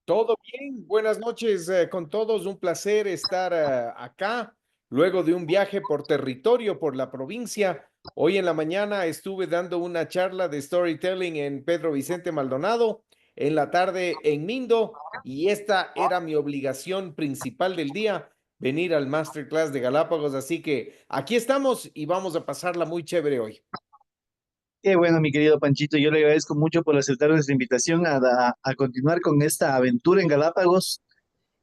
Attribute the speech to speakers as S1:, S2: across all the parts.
S1: Todo bien, buenas noches con todos, un placer estar acá luego de un viaje por territorio, por la provincia. Hoy en la mañana estuve dando una charla de storytelling en Pedro Vicente Maldonado, en la tarde en Mindo, y esta era mi obligación principal del día, venir al Masterclass de Galápagos, así que aquí estamos y vamos a pasarla muy chévere hoy.
S2: Qué bueno, mi querido Panchito, yo le agradezco mucho por aceptar nuestra invitación a continuar con esta aventura en Galápagos.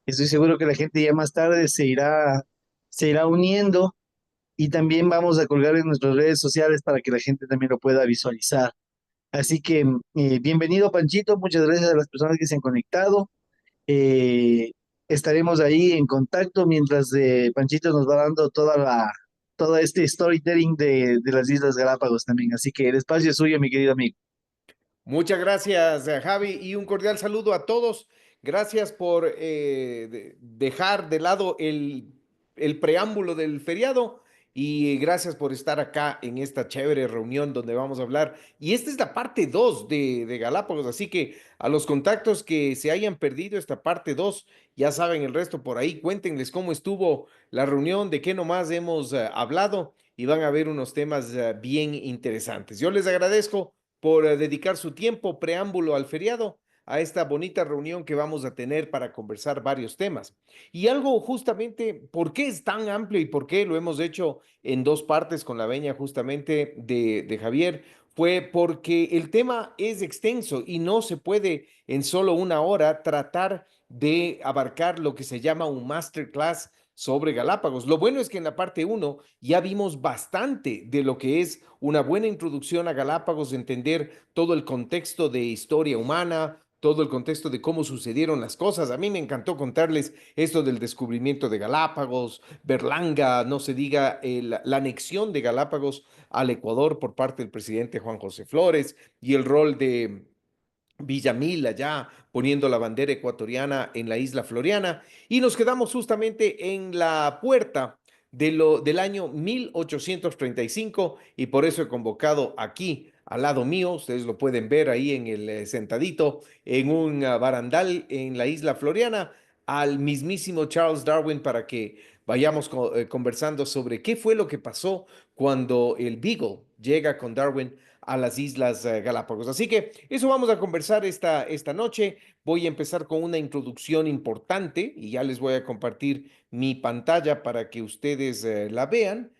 S2: Estoy seguro que la gente ya más tarde se irá uniendo y también vamos a colgar en nuestras redes sociales para que la gente también lo pueda visualizar. Así que bienvenido, Panchito, muchas gracias a las personas que se han conectado. Eh, Estaremos ahí en contacto mientras Panchito nos va dando todo este storytelling de las Islas Galápagos también. Así que el espacio es suyo, mi querido amigo.
S1: Muchas gracias, Javi, y un cordial saludo a todos. Gracias por dejar de lado el preámbulo del feriado y gracias por estar acá en esta chévere reunión donde vamos a hablar. Y esta es la parte 2 de Galápagos, así que a los contactos que se hayan perdido esta parte 2, ya saben el resto por ahí, cuéntenles cómo estuvo la reunión, de qué nomás hemos hablado y van a ver unos temas bien interesantes. Yo les agradezco por dedicar su tiempo preámbulo al feriado, a esta bonita reunión que vamos a tener para conversar varios temas. Y algo justamente, ¿por qué es tan amplio y por qué lo hemos hecho en dos partes con la veña justamente de Javier? Fue porque el tema es extenso y no se puede en solo una hora tratar de abarcar lo que se llama un masterclass sobre Galápagos. Lo bueno es que en la parte uno ya vimos bastante de lo que es una buena introducción a Galápagos, entender todo el contexto de historia humana, todo el contexto de cómo sucedieron las cosas. A mí me encantó contarles esto del descubrimiento de Galápagos, Berlanga, no se diga la anexión de Galápagos al Ecuador por parte del presidente Juan José Flores y el rol de Villamil allá poniendo la bandera ecuatoriana en la isla Floriana y nos quedamos justamente en la puerta del año 1835 y por eso he convocado aquí al lado mío, ustedes lo pueden ver ahí en el sentadito en un barandal en la isla Floriana, al mismísimo Charles Darwin para que vayamos conversando sobre qué fue lo que pasó cuando el Beagle llega con Darwin a las Islas Galápagos. Así que eso vamos a conversar esta noche. Voy a empezar con una introducción importante y ya les voy a compartir mi pantalla para que ustedes la vean.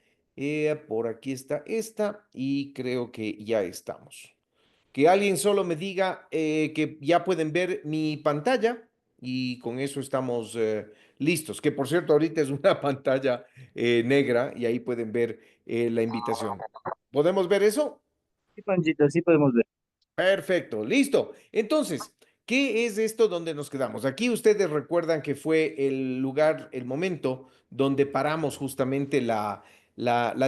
S1: Por aquí está esta y creo que ya estamos. Que alguien solo me diga que ya pueden ver mi pantalla y con eso estamos listos. Que por cierto, ahorita es una pantalla negra y ahí pueden ver la invitación. ¿Podemos ver eso?
S2: Sí, Panchito, sí podemos ver.
S1: Perfecto, listo. Entonces, ¿qué es esto donde nos quedamos? Aquí ustedes recuerdan que fue el lugar, el momento donde paramos justamente la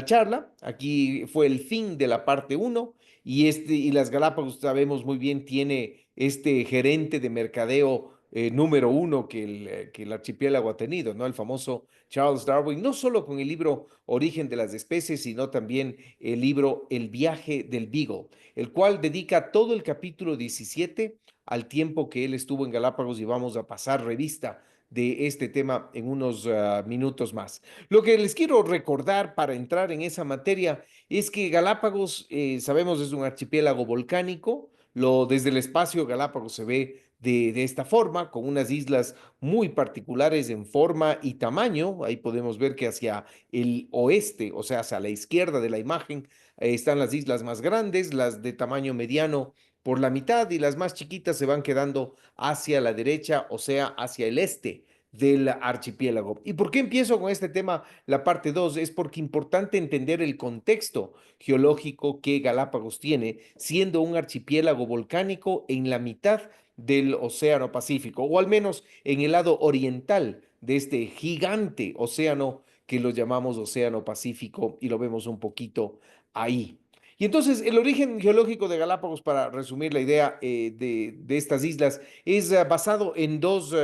S1: charla. Aquí fue el fin de la parte uno y las Galápagos sabemos muy bien tiene este gerente de mercadeo número uno que el archipiélago ha tenido, ¿no? El famoso Charles Darwin, no solo con el libro Origen de las especies, sino también el libro El viaje del Beagle, el cual dedica todo el capítulo 17 al tiempo que él estuvo en Galápagos y vamos a pasar revista de este tema en unos minutos más. Lo que les quiero recordar para entrar en esa materia es que Galápagos, sabemos, es un archipiélago volcánico. Desde el espacio Galápagos se ve de esta forma, con unas islas muy particulares en forma y tamaño. Ahí podemos ver que hacia el oeste, o sea, hacia la izquierda de la imagen, están las islas más grandes, las de tamaño mediano por la mitad y las más chiquitas se van quedando hacia la derecha, o sea, hacia el este del archipiélago. ¿Y por qué empiezo con este tema, la parte 2? Es porque es importante entender el contexto geológico que Galápagos tiene, siendo un archipiélago volcánico en la mitad del Océano Pacífico, o al menos en el lado oriental de este gigante océano que lo llamamos Océano Pacífico y lo vemos un poquito ahí. Y entonces el origen geológico de Galápagos, para resumir la idea de estas islas, es basado en dos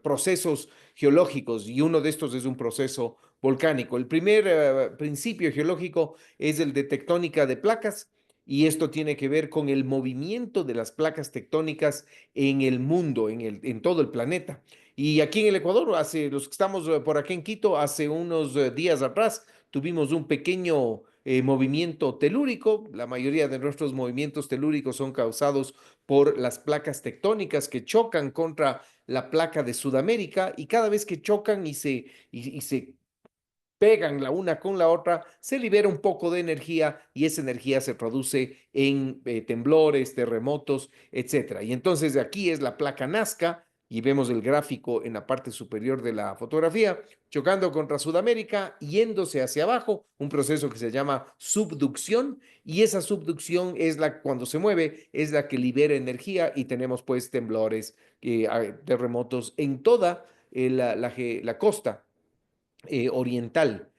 S1: procesos geológicos y uno de estos es un proceso volcánico. El primer principio geológico es el de tectónica de placas y esto tiene que ver con el movimiento de las placas tectónicas en el mundo, en todo el planeta. Y aquí en el Ecuador, los que estamos por aquí en Quito, hace unos días atrás, tuvimos un pequeño movimiento telúrico. La mayoría de nuestros movimientos telúricos son causados por las placas tectónicas que chocan contra la placa de Sudamérica, y cada vez que chocan y se pegan la una con la otra, se libera un poco de energía y esa energía se produce en temblores, terremotos, etcétera. Y entonces de aquí es la placa Nazca y vemos el gráfico en la parte superior de la fotografía, chocando contra Sudamérica, yéndose hacia abajo, un proceso que se llama subducción, y esa subducción es la, cuando se mueve, es la que libera energía y tenemos pues temblores, terremotos en toda la costa oriental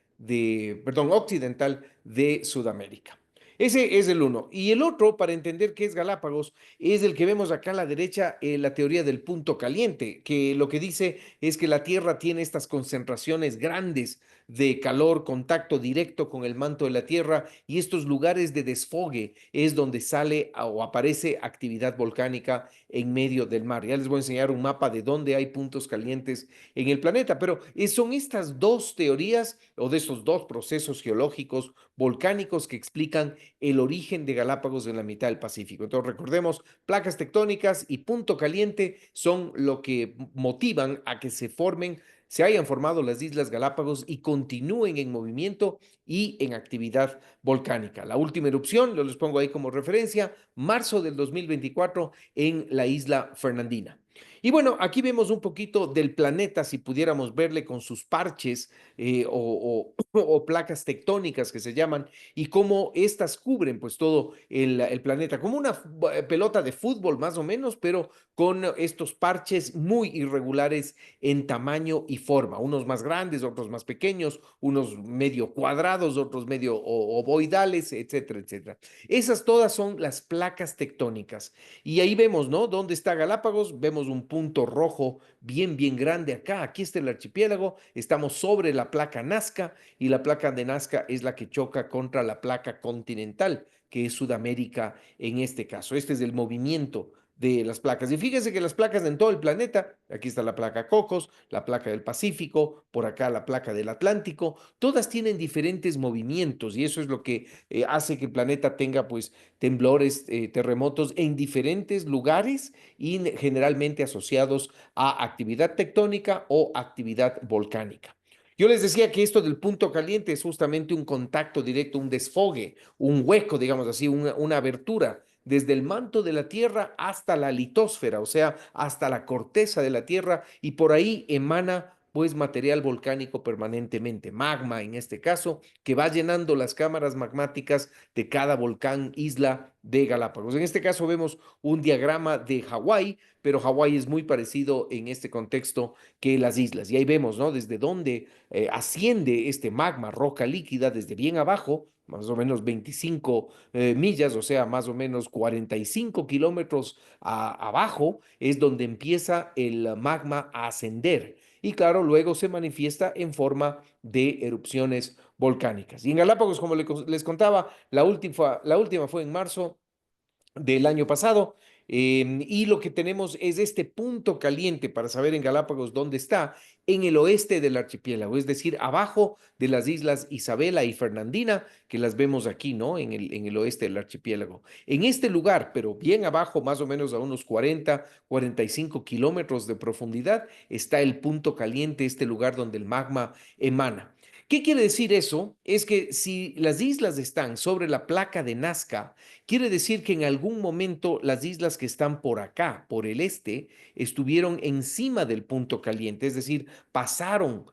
S1: perdón, occidental de Sudamérica. Ese es el uno. Y el otro, para entender qué es Galápagos, es el que vemos acá a la derecha, la teoría del punto caliente, que lo que dice es que la Tierra tiene estas concentraciones grandes de calor, contacto directo con el manto de la Tierra, y estos lugares de desfogue es donde sale o aparece actividad volcánica en medio del mar. Ya les voy a enseñar un mapa de dónde hay puntos calientes en el planeta, pero son estas dos teorías o de estos dos procesos geológicos volcánicos que explican el origen de Galápagos en la mitad del Pacífico. Entonces recordemos, placas tectónicas y punto caliente son lo que motivan a que se hayan formado las Islas Galápagos y continúen en movimiento y en actividad volcánica. La última erupción, lo les pongo ahí como referencia, marzo del 2024 en la isla Fernandina. Y bueno, aquí vemos un poquito del planeta, si pudiéramos verle con sus parches o placas tectónicas que se llaman, y cómo estas cubren pues todo el planeta, como una pelota de fútbol más o menos, pero con estos parches muy irregulares en tamaño y forma, unos más grandes, otros más pequeños, unos medio cuadrados, otros medio ovoidales, etcétera, etcétera. Esas todas son las placas tectónicas. Y ahí vemos, ¿no? ¿Dónde está Galápagos? Vemos un punto rojo bien, bien grande acá. Aquí está el archipiélago. Estamos sobre la placa Nazca, y la placa de Nazca es la que choca contra la placa continental, que es Sudamérica en este caso. Este es el movimiento de las placas. Y fíjense que las placas en todo el planeta, aquí está la placa Cocos, la placa del Pacífico, por acá la placa del Atlántico, todas tienen diferentes movimientos, y eso es lo que hace que el planeta tenga pues temblores, terremotos en diferentes lugares y generalmente asociados a actividad tectónica o actividad volcánica. Yo les decía que esto del punto caliente es justamente un contacto directo, un desfogue, un hueco, digamos así, una abertura desde el manto de la Tierra hasta la litosfera, o sea, hasta la corteza de la Tierra, y por ahí emana pues material volcánico permanentemente, magma en este caso, que va llenando las cámaras magmáticas de cada volcán, isla de Galápagos. En este caso vemos un diagrama de Hawái, pero Hawái es muy parecido en este contexto que las islas. Y ahí vemos, ¿no? Desde dónde asciende este magma, roca líquida, desde bien abajo, más o menos 25 millas, o sea, más o menos 45 kilómetros abajo, es donde empieza el magma a ascender. Y claro, luego se manifiesta en forma de erupciones volcánicas. Y en Galápagos, como les contaba, la última fue en marzo del año pasado. Y lo que tenemos es este punto caliente para saber en Galápagos dónde está, en el oeste del archipiélago, es decir, abajo de las islas Isabela y Fernandina, que las vemos aquí, ¿no? En el oeste del archipiélago. En este lugar, pero bien abajo, más o menos a unos 45 kilómetros de profundidad, está el punto caliente, este lugar donde el magma emana. ¿Qué quiere decir eso? Es que si las islas están sobre la placa de Nazca, quiere decir que en algún momento las islas que están por acá, por el este, estuvieron encima del punto caliente, es decir, pasaron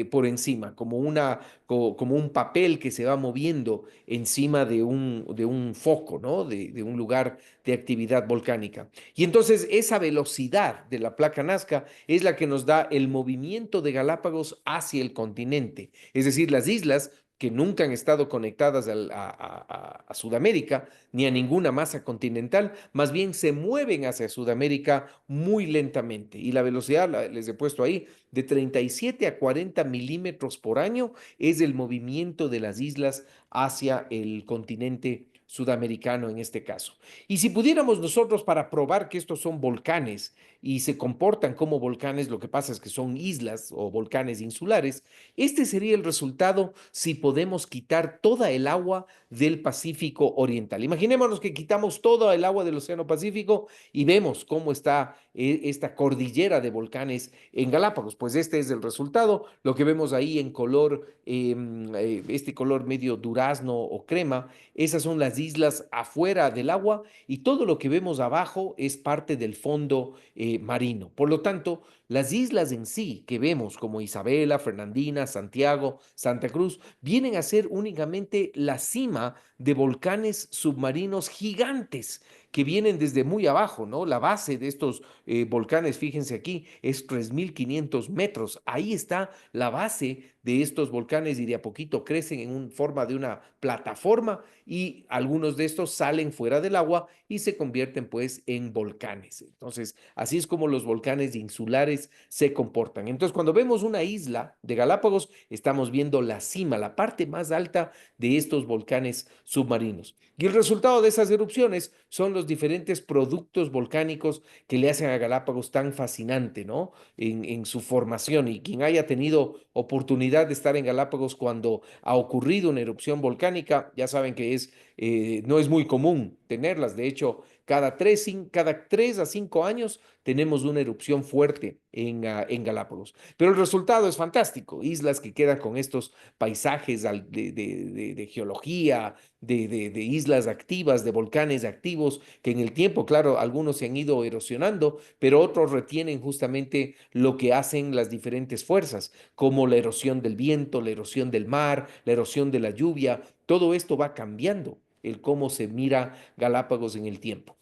S1: por encima, como un papel que se va moviendo encima de un foco, ¿no? De un lugar de actividad volcánica. Y entonces esa velocidad de la placa Nazca es la que nos da el movimiento de Galápagos hacia el continente. Es decir, las islas que nunca han estado conectadas a Sudamérica ni a ninguna masa continental, más bien se mueven hacia Sudamérica muy lentamente. Y la velocidad, les he puesto ahí, de 37 a 40 milímetros por año es el movimiento de las islas hacia el continente sudamericano en este caso. Y si pudiéramos nosotros, para probar que estos son volcanes y se comportan como volcanes, lo que pasa es que son islas o volcanes insulares, este sería el resultado si podemos quitar toda el agua del Pacífico Oriental. Imaginémonos que quitamos toda el agua del Océano Pacífico y vemos cómo está esta cordillera de volcanes en Galápagos. Pues este es el resultado, lo que vemos ahí en color, este color medio durazno o crema, esas son las islas afuera del agua y todo lo que vemos abajo es parte del fondo marino. Por lo tanto, las islas en sí que vemos como Isabela, Fernandina, Santiago, Santa Cruz, vienen a ser únicamente la cima de volcanes submarinos gigantes que vienen desde muy abajo, ¿no? La base de estos volcanes, fíjense aquí, es 3.500 metros. Ahí está la base de estos volcanes y de a poquito crecen en forma de una plataforma y algunos de estos salen fuera del agua y se convierten pues en volcanes. Entonces, así es como los volcanes insulares se comportan. Entonces, cuando vemos una isla de Galápagos, estamos viendo la cima, la parte más alta de estos volcanes submarinos. Y el resultado de esas erupciones son los diferentes productos volcánicos que le hacen a Galápagos tan fascinante, ¿no? En su formación. Y quien haya tenido oportunidad de estar en Galápagos cuando ha ocurrido una erupción volcánica, ya saben que no es muy común tenerlas. De hecho, cada 3 a 5 años tenemos una erupción fuerte en Galápagos. Pero el resultado es fantástico. Islas que quedan con estos paisajes de geología, de islas activas, de volcanes activos, que en el tiempo, claro, algunos se han ido erosionando, pero otros retienen justamente lo que hacen las diferentes fuerzas, como la erosión del viento, la erosión del mar, la erosión de la lluvia. Todo esto va cambiando el cómo se mira Galápagos en el tiempo.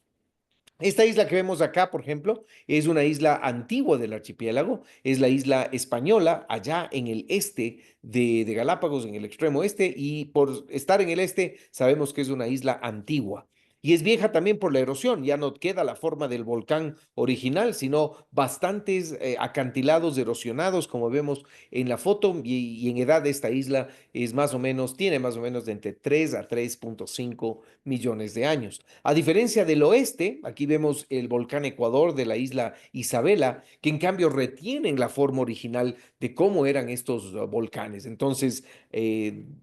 S1: Esta isla que vemos acá, por ejemplo, es una isla antigua del archipiélago, es la isla Española, allá en el este de Galápagos, en el extremo este, y por estar en el este sabemos que es una isla antigua. Y es vieja también por la erosión, ya no queda la forma del volcán original, sino bastantes acantilados erosionados, como vemos en la foto, y en edad esta isla es más o menos, tiene más o menos de entre 3 a 3,5 millones de años. A diferencia del oeste, aquí vemos el volcán Ecuador de la isla Isabela, que en cambio retienen la forma original de cómo eran estos volcanes. Entonces,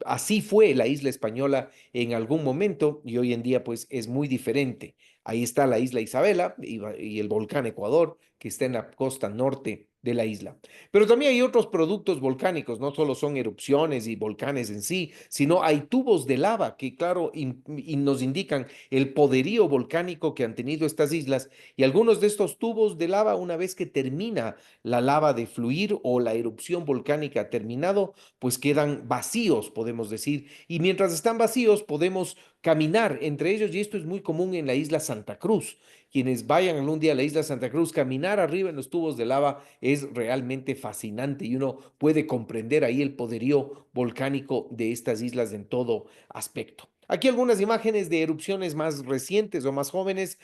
S1: así fue la isla española en algún momento y hoy en día pues es muy diferente. Ahí está la isla Isabela y el volcán Ecuador, que está en la costa norte de la isla. Pero también hay otros productos volcánicos, no solo son erupciones y volcanes en sí, sino hay tubos de lava que, claro, nos indican el poderío volcánico que han tenido estas islas y algunos de estos tubos de lava, una vez que termina la lava de fluir o la erupción volcánica ha terminado, pues quedan vacíos, podemos decir, y mientras están vacíos podemos caminar entre ellos y esto es muy común en la isla Santa Cruz. Quienes vayan algún día a la isla Santa Cruz, caminar arriba en los tubos de lava es realmente fascinante y uno puede comprender ahí el poderío volcánico de estas islas en todo aspecto. Aquí algunas imágenes de erupciones más recientes o más jóvenes,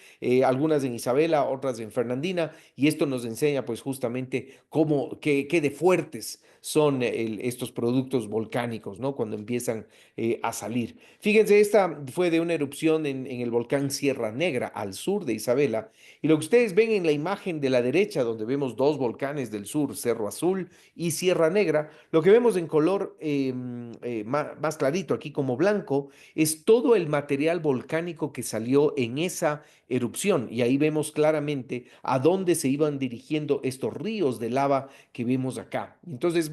S1: algunas en Isabela, otras en Fernandina, y esto nos enseña pues justamente qué de fuertes son estos productos volcánicos, ¿no? Cuando empiezan a salir. Fíjense, esta fue de una erupción en el volcán Sierra Negra, al sur de Isabela, y lo que ustedes ven en la imagen de la derecha, donde vemos dos volcanes del sur, Cerro Azul y Sierra Negra, lo que vemos en color más clarito, aquí como blanco, es todo el material volcánico que salió en esa erupción. Y ahí vemos claramente a dónde se iban dirigiendo estos ríos de lava que vemos acá. Entonces,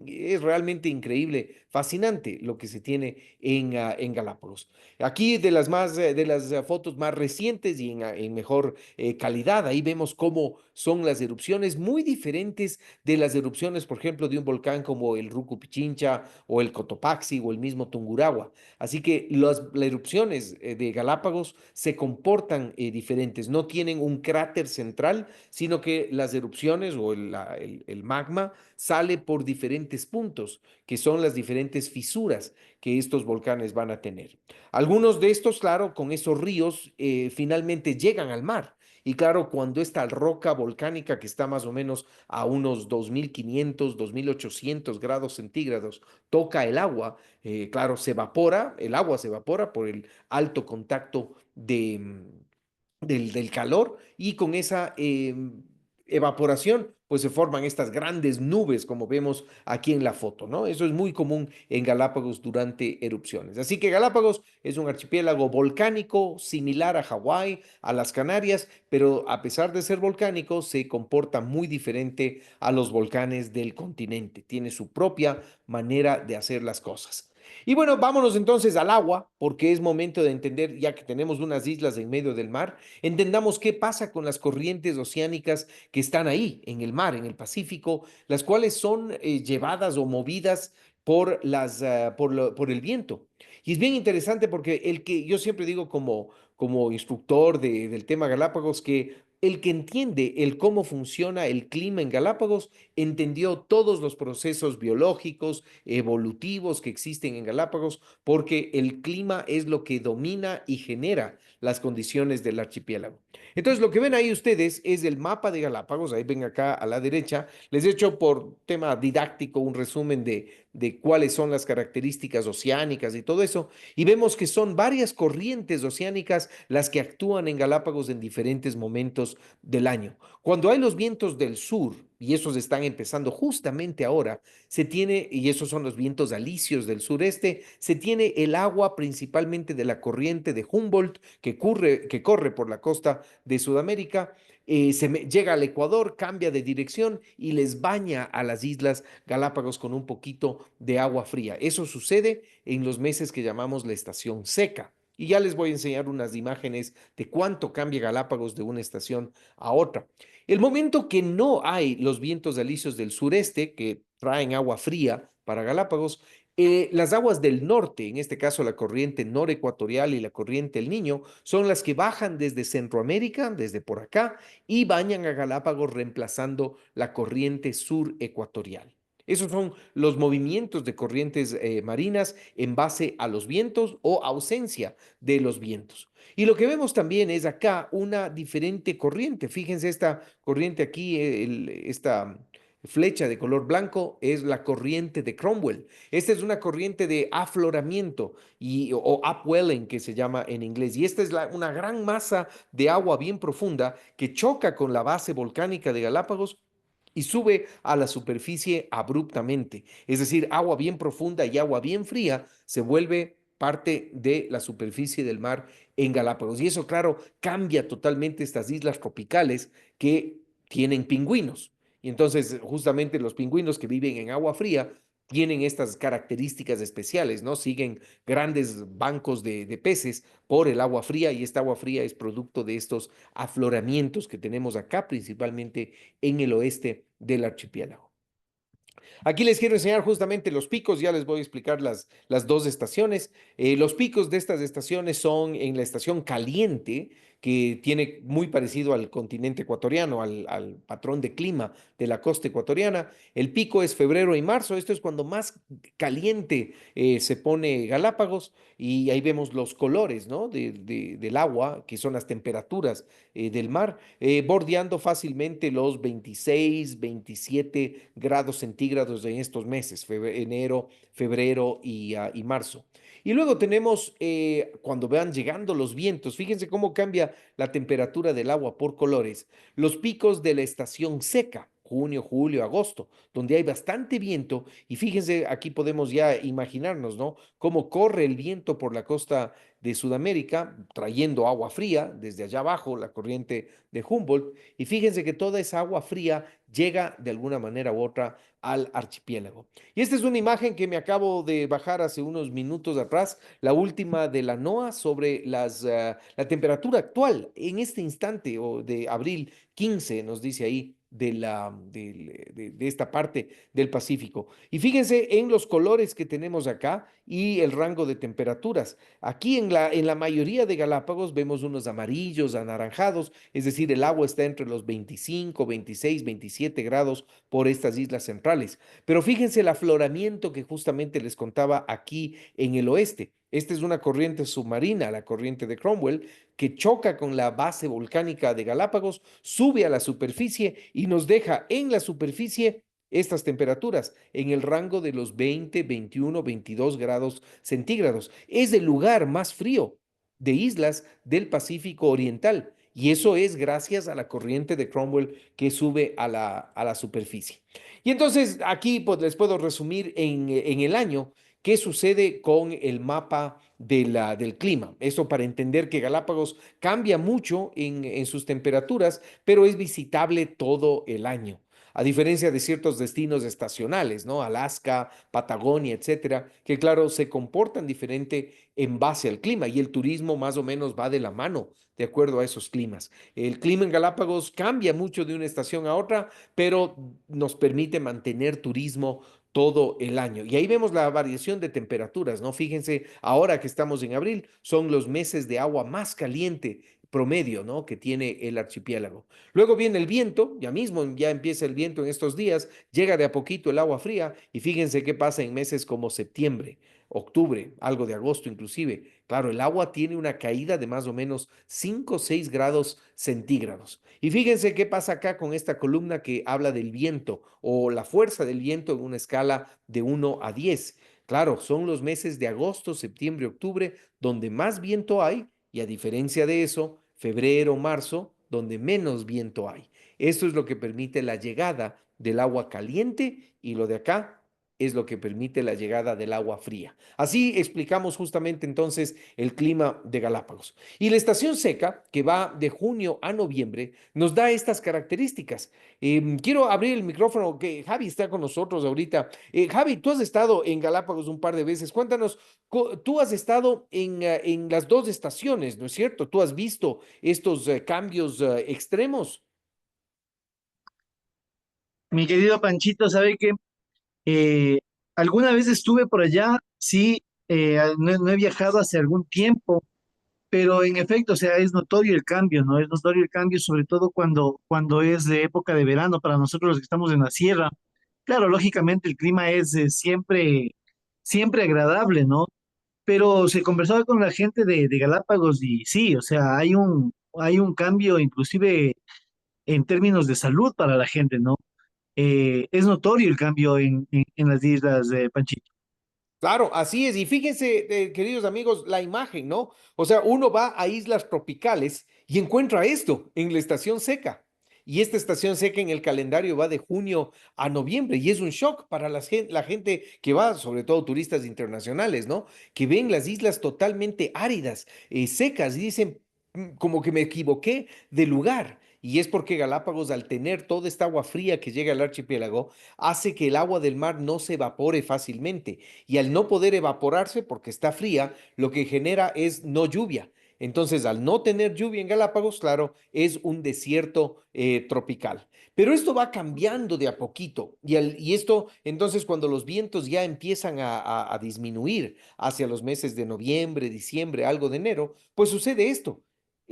S1: es realmente increíble, fascinante lo que se tiene en Galápagos. Aquí de las fotos más recientes y en mejor calidad, ahí vemos cómo son las erupciones muy diferentes de las erupciones, por ejemplo, de un volcán como el Rucu Pichincha o el Cotopaxi o el mismo Tungurahua. Así que las erupciones de Galápagos se comportan diferentes, no tienen un cráter central, sino que las erupciones o el magma sale por diferentes puntos, que son las diferentes fisuras que estos volcanes van a tener. Algunos de estos, claro, con esos ríos finalmente llegan al mar Y claro, cuando esta roca volcánica que está más o menos a unos 2500, 2800 grados centígrados toca el agua, claro, se evapora, el agua se evapora por el alto contacto del calor y con esa evaporación, pues se forman estas grandes nubes como vemos aquí en la foto, ¿no? Eso es muy común en Galápagos durante erupciones. Así que Galápagos es un archipiélago volcánico similar a Hawái, a las Canarias, pero a pesar de ser volcánico, se comporta muy diferente a los volcanes del continente. Tiene su propia manera de hacer las cosas. Y bueno, vámonos entonces al agua, porque es momento de entender, ya que tenemos unas islas en medio del mar, entendamos qué pasa con las corrientes oceánicas que están ahí, en el mar, en el Pacífico, las cuales son llevadas o movidas por el viento. Y es bien interesante porque el que yo siempre digo como instructor del tema Galápagos, que el que entiende el cómo funciona el clima en Galápagos, entendió todos los procesos biológicos, evolutivos que existen en Galápagos, porque el clima es lo que domina y genera las condiciones del archipiélago. Entonces, lo que ven ahí ustedes es el mapa de Galápagos, ahí ven acá a la derecha, les he hecho por tema didáctico un resumen de cuáles son las características oceánicas y todo eso, y vemos que son varias corrientes oceánicas las que actúan en Galápagos en diferentes momentos del año. Cuando hay los vientos del sur, y esos están empezando justamente ahora, se tiene, y esos son los vientos alisios del sureste, se tiene el agua principalmente de la corriente de Humboldt que corre por la costa de Sudamérica, llega al Ecuador, cambia de dirección y les baña a las islas Galápagos con un poquito de agua fría. Eso sucede en los meses que llamamos la estación seca. Y ya les voy a enseñar unas imágenes de cuánto cambia Galápagos de una estación a otra. El momento que no hay los vientos alisios del sureste, que traen agua fría para Galápagos, las aguas del norte, en este caso la corriente norecuatorial y la corriente El Niño, son las que bajan desde Centroamérica, desde por acá, y bañan a Galápagos reemplazando la corriente sur ecuatorial. Esos son los movimientos de corrientes marinas en base a los vientos o ausencia de los vientos. Y lo que vemos también es acá una diferente corriente. Fíjense esta corriente aquí, esta flecha de color blanco es la corriente de Cromwell. Esta es una corriente de afloramiento o upwelling que se llama en inglés. Y esta es una gran masa de agua bien profunda que choca con la base volcánica de Galápagos y sube a la superficie abruptamente. Es decir, agua bien profunda y agua bien fría se vuelve parte de la superficie del mar en Galápagos. Y eso, claro, cambia totalmente estas islas tropicales que tienen pingüinos. Y entonces, justamente los pingüinos que viven en agua fría tienen estas características especiales, ¿no? Siguen grandes bancos de peces por el agua fría y esta agua fría es producto de estos afloramientos que tenemos acá, principalmente en el oeste del archipiélago. Aquí les quiero enseñar justamente los picos, ya les voy a explicar las dos estaciones. Los picos de estas estaciones son en la estación caliente, que tiene muy parecido al continente ecuatoriano, al patrón de clima de la costa ecuatoriana. El pico es febrero y marzo, esto es cuando más caliente se pone Galápagos y ahí vemos los colores, ¿no? Del agua, que son las temperaturas del mar, bordeando fácilmente los 26, 27 grados centígrados en estos meses, enero, febrero y marzo. Y luego tenemos, cuando vean llegando los vientos, fíjense cómo cambia la temperatura del agua por colores, los picos de la estación seca, junio, julio, agosto, donde hay bastante viento. Y fíjense, aquí podemos ya imaginarnos, ¿no? Cómo corre el viento por la costa de Sudamérica, trayendo agua fría desde allá abajo, la corriente de Humboldt. Y fíjense que toda esa agua fría llega de alguna manera u otra al archipiélago. Y esta es una imagen que me acabo de bajar hace unos minutos atrás, la última de la NOAA sobre la temperatura actual en este instante o de abril 15, nos dice ahí. De esta parte del Pacífico. Y fíjense en los colores que tenemos acá y el rango de temperaturas. Aquí en la mayoría de Galápagos vemos unos amarillos, anaranjados, es decir, el agua está entre los 25, 26, 27 grados por estas islas centrales. Pero fíjense el afloramiento que justamente les contaba aquí en el oeste. Esta es una corriente submarina, la corriente de Cromwell, que choca con la base volcánica de Galápagos, sube a la superficie y nos deja en la superficie estas temperaturas en el rango de los 20, 21, 22 grados centígrados. Es el lugar más frío de islas del Pacífico Oriental. Y eso es gracias a la corriente de Cromwell que sube a la superficie. Y entonces aquí pues, les puedo resumir en el año qué sucede con el mapa del clima. Eso para entender que Galápagos cambia mucho en sus temperaturas, pero es visitable todo el año. A diferencia de ciertos destinos estacionales, ¿no? Alaska, Patagonia, etcétera, que claro, se comportan diferente en base al clima y el turismo más o menos va de la mano de acuerdo a esos climas. El clima en Galápagos cambia mucho de una estación a otra, pero nos permite mantener turismo todo el año. Y ahí vemos la variación de temperaturas, ¿no? Fíjense, ahora que estamos en abril, son los meses de agua más caliente promedio, ¿no? Que tiene el archipiélago. Luego viene el viento, ya mismo ya empieza el viento en estos días, llega de a poquito el agua fría y fíjense qué pasa en meses como septiembre, octubre, algo de agosto inclusive. Claro, el agua tiene una caída de más o menos 5 o 6 grados centígrados. Y fíjense qué pasa acá con esta columna que habla del viento o la fuerza del viento en una escala de 1 a 10. Claro, son los meses de agosto, septiembre, octubre, donde más viento hay y a diferencia de eso, febrero, marzo, donde menos viento hay. Esto es lo que permite la llegada del agua caliente y lo de acá es lo que permite la llegada del agua fría. Así explicamos justamente entonces el clima de Galápagos. Y la estación seca, que va de junio a noviembre, nos da estas características. Quiero abrir el micrófono, que Javi está con nosotros ahorita. Javi, tú has estado en Galápagos un par de veces. Cuéntanos, tú has estado en las dos estaciones, ¿no es cierto? Tú has visto estos cambios extremos.
S2: Mi querido Panchito, ¿sabe qué? Eh, alguna vez estuve por allá, sí, no he viajado hace algún tiempo, pero en efecto, o sea, es notorio el cambio, ¿no? Es notorio el cambio, sobre todo cuando es de época de verano para nosotros los que estamos en la sierra. Claro, lógicamente el clima es siempre agradable, ¿no? Pero se conversaba con la gente de Galápagos y sí, o sea, hay un cambio inclusive en términos de salud para la gente, ¿no? Es notorio el cambio en las islas de Panchito.
S1: Claro, así es. Y fíjense, queridos amigos, la imagen, ¿no? O sea, uno va a islas tropicales y encuentra esto en la estación seca. Y esta estación seca en el calendario va de junio a noviembre y es un shock para la gente que va, sobre todo turistas internacionales, ¿no? Que ven las islas totalmente áridas, secas y dicen, como que me equivoqué de lugar". Y es porque Galápagos, al tener toda esta agua fría que llega al archipiélago, hace que el agua del mar no se evapore fácilmente y al no poder evaporarse porque está fría, lo que genera es no lluvia. Entonces, al no tener lluvia en Galápagos, claro, es un desierto tropical. Pero esto va cambiando de a poquito y esto, entonces, cuando los vientos ya empiezan a disminuir hacia los meses de noviembre, diciembre, algo de enero, pues sucede esto.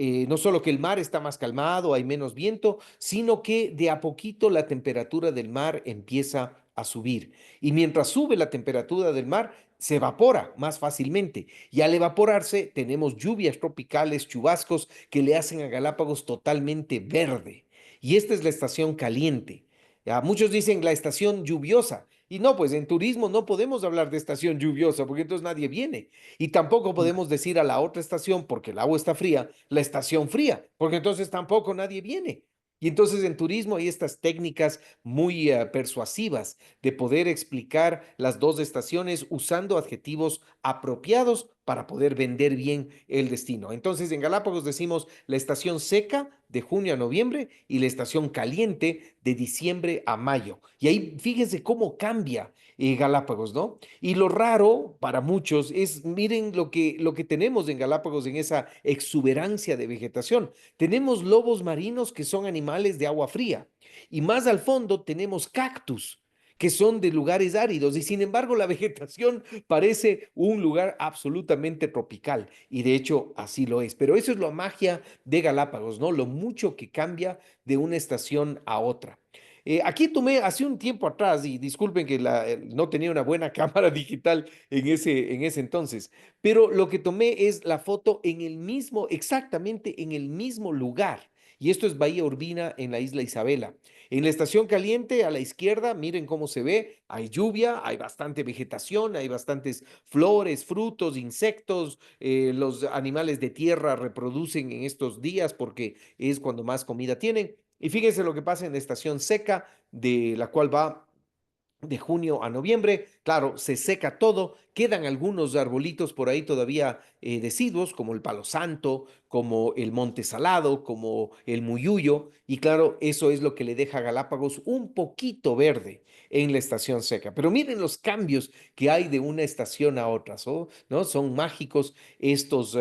S1: No solo que el mar está más calmado, hay menos viento, sino que de a poquito la temperatura del mar empieza a subir. Y mientras sube la temperatura del mar, se evapora más fácilmente. Y al evaporarse, tenemos lluvias tropicales, chubascos que le hacen a Galápagos totalmente verde. Y esta es la estación caliente. Ya, muchos dicen la estación lluviosa. Y no, pues en turismo no podemos hablar de estación lluviosa porque entonces nadie viene. Y tampoco podemos decir a la otra estación, porque el agua está fría, la estación fría, porque entonces tampoco nadie viene. Y entonces en turismo hay estas técnicas muy persuasivas de poder explicar las dos estaciones usando adjetivos apropiados para poder vender bien el destino. Entonces en Galápagos decimos la estación seca de junio a noviembre y la estación caliente de diciembre a mayo. Y ahí fíjense cómo cambia Galápagos, ¿no? Y lo raro para muchos es, miren lo que tenemos en Galápagos en esa exuberancia de vegetación. Tenemos lobos marinos que son animales de agua fría y más al fondo tenemos cactus que son de lugares áridos y sin embargo la vegetación parece un lugar absolutamente tropical y de hecho así lo es. Pero eso es la magia de Galápagos, ¿no? Lo mucho que cambia de una estación a otra. Aquí tomé hace un tiempo atrás, y disculpen que no tenía una buena cámara digital en ese entonces, pero lo que tomé es la foto en el mismo, exactamente en el mismo lugar. Y esto es Bahía Urbina en la isla Isabela. En la estación caliente, a la izquierda, miren cómo se ve, hay lluvia, hay bastante vegetación, hay bastantes flores, frutos, insectos, los animales de tierra reproducen en estos días porque es cuando más comida tienen. Y fíjense lo que pasa en la estación seca, de la cual va de junio a noviembre. Claro, se seca todo, quedan algunos arbolitos por ahí todavía deciduos, como el palo santo, como el monte salado, como el muyuyo, y claro, eso es lo que le deja a Galápagos un poquito verde en la estación seca. Pero miren los cambios que hay de una estación a otra, ¿no? Son mágicos estos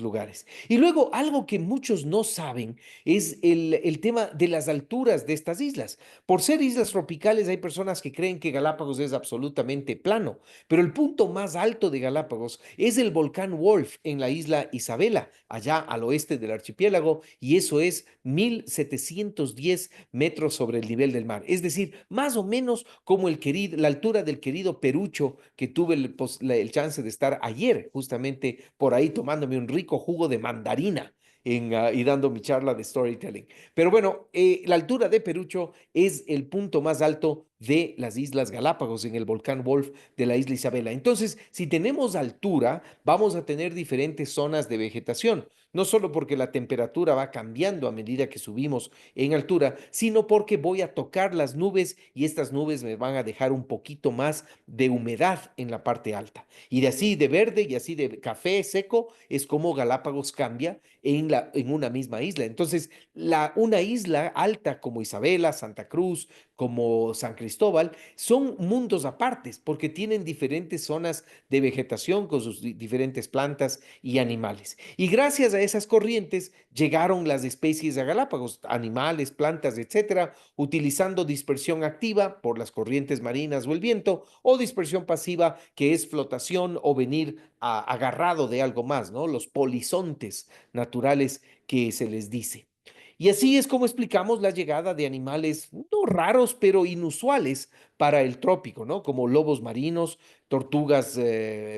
S1: lugares. Y luego, algo que muchos no saben es el tema de las alturas de estas islas. Por ser islas tropicales, hay personas que creen que Galápagos es absolutamente plano, pero el punto más alto de Galápagos es el volcán Wolf en la isla Isabela, allá al oeste del archipiélago, y eso es 1710 metros sobre el nivel del mar. Es decir, más o menos como la altura del querido Perucho, que tuve el chance de estar ayer, justamente por ahí tomándome un rico jugo de mandarina. Y dando mi charla de storytelling. Pero bueno, la altura de Perucho es el punto más alto de las Islas Galápagos en el volcán Wolf de la isla Isabela. Entonces, si tenemos altura, vamos a tener diferentes zonas de vegetación, no solo porque la temperatura va cambiando a medida que subimos en altura, sino porque voy a tocar las nubes y estas nubes me van a dejar un poquito más de humedad en la parte alta. Y de así de verde y así de café seco es como Galápagos cambia en una misma isla. Entonces, una isla alta como Isabela, Santa Cruz, como San Cristóbal, son mundos apartes porque tienen diferentes zonas de vegetación con sus diferentes plantas y animales. Y gracias a esas corrientes llegaron las especies a Galápagos, animales, plantas, etcétera, utilizando dispersión activa por las corrientes marinas o el viento, o dispersión pasiva, que es flotación o venir agarrado de algo más, ¿no? Los polizontes naturales que se les dice. Y así es como explicamos la llegada de animales no raros, pero inusuales para el trópico, ¿no? Como lobos marinos, tortugas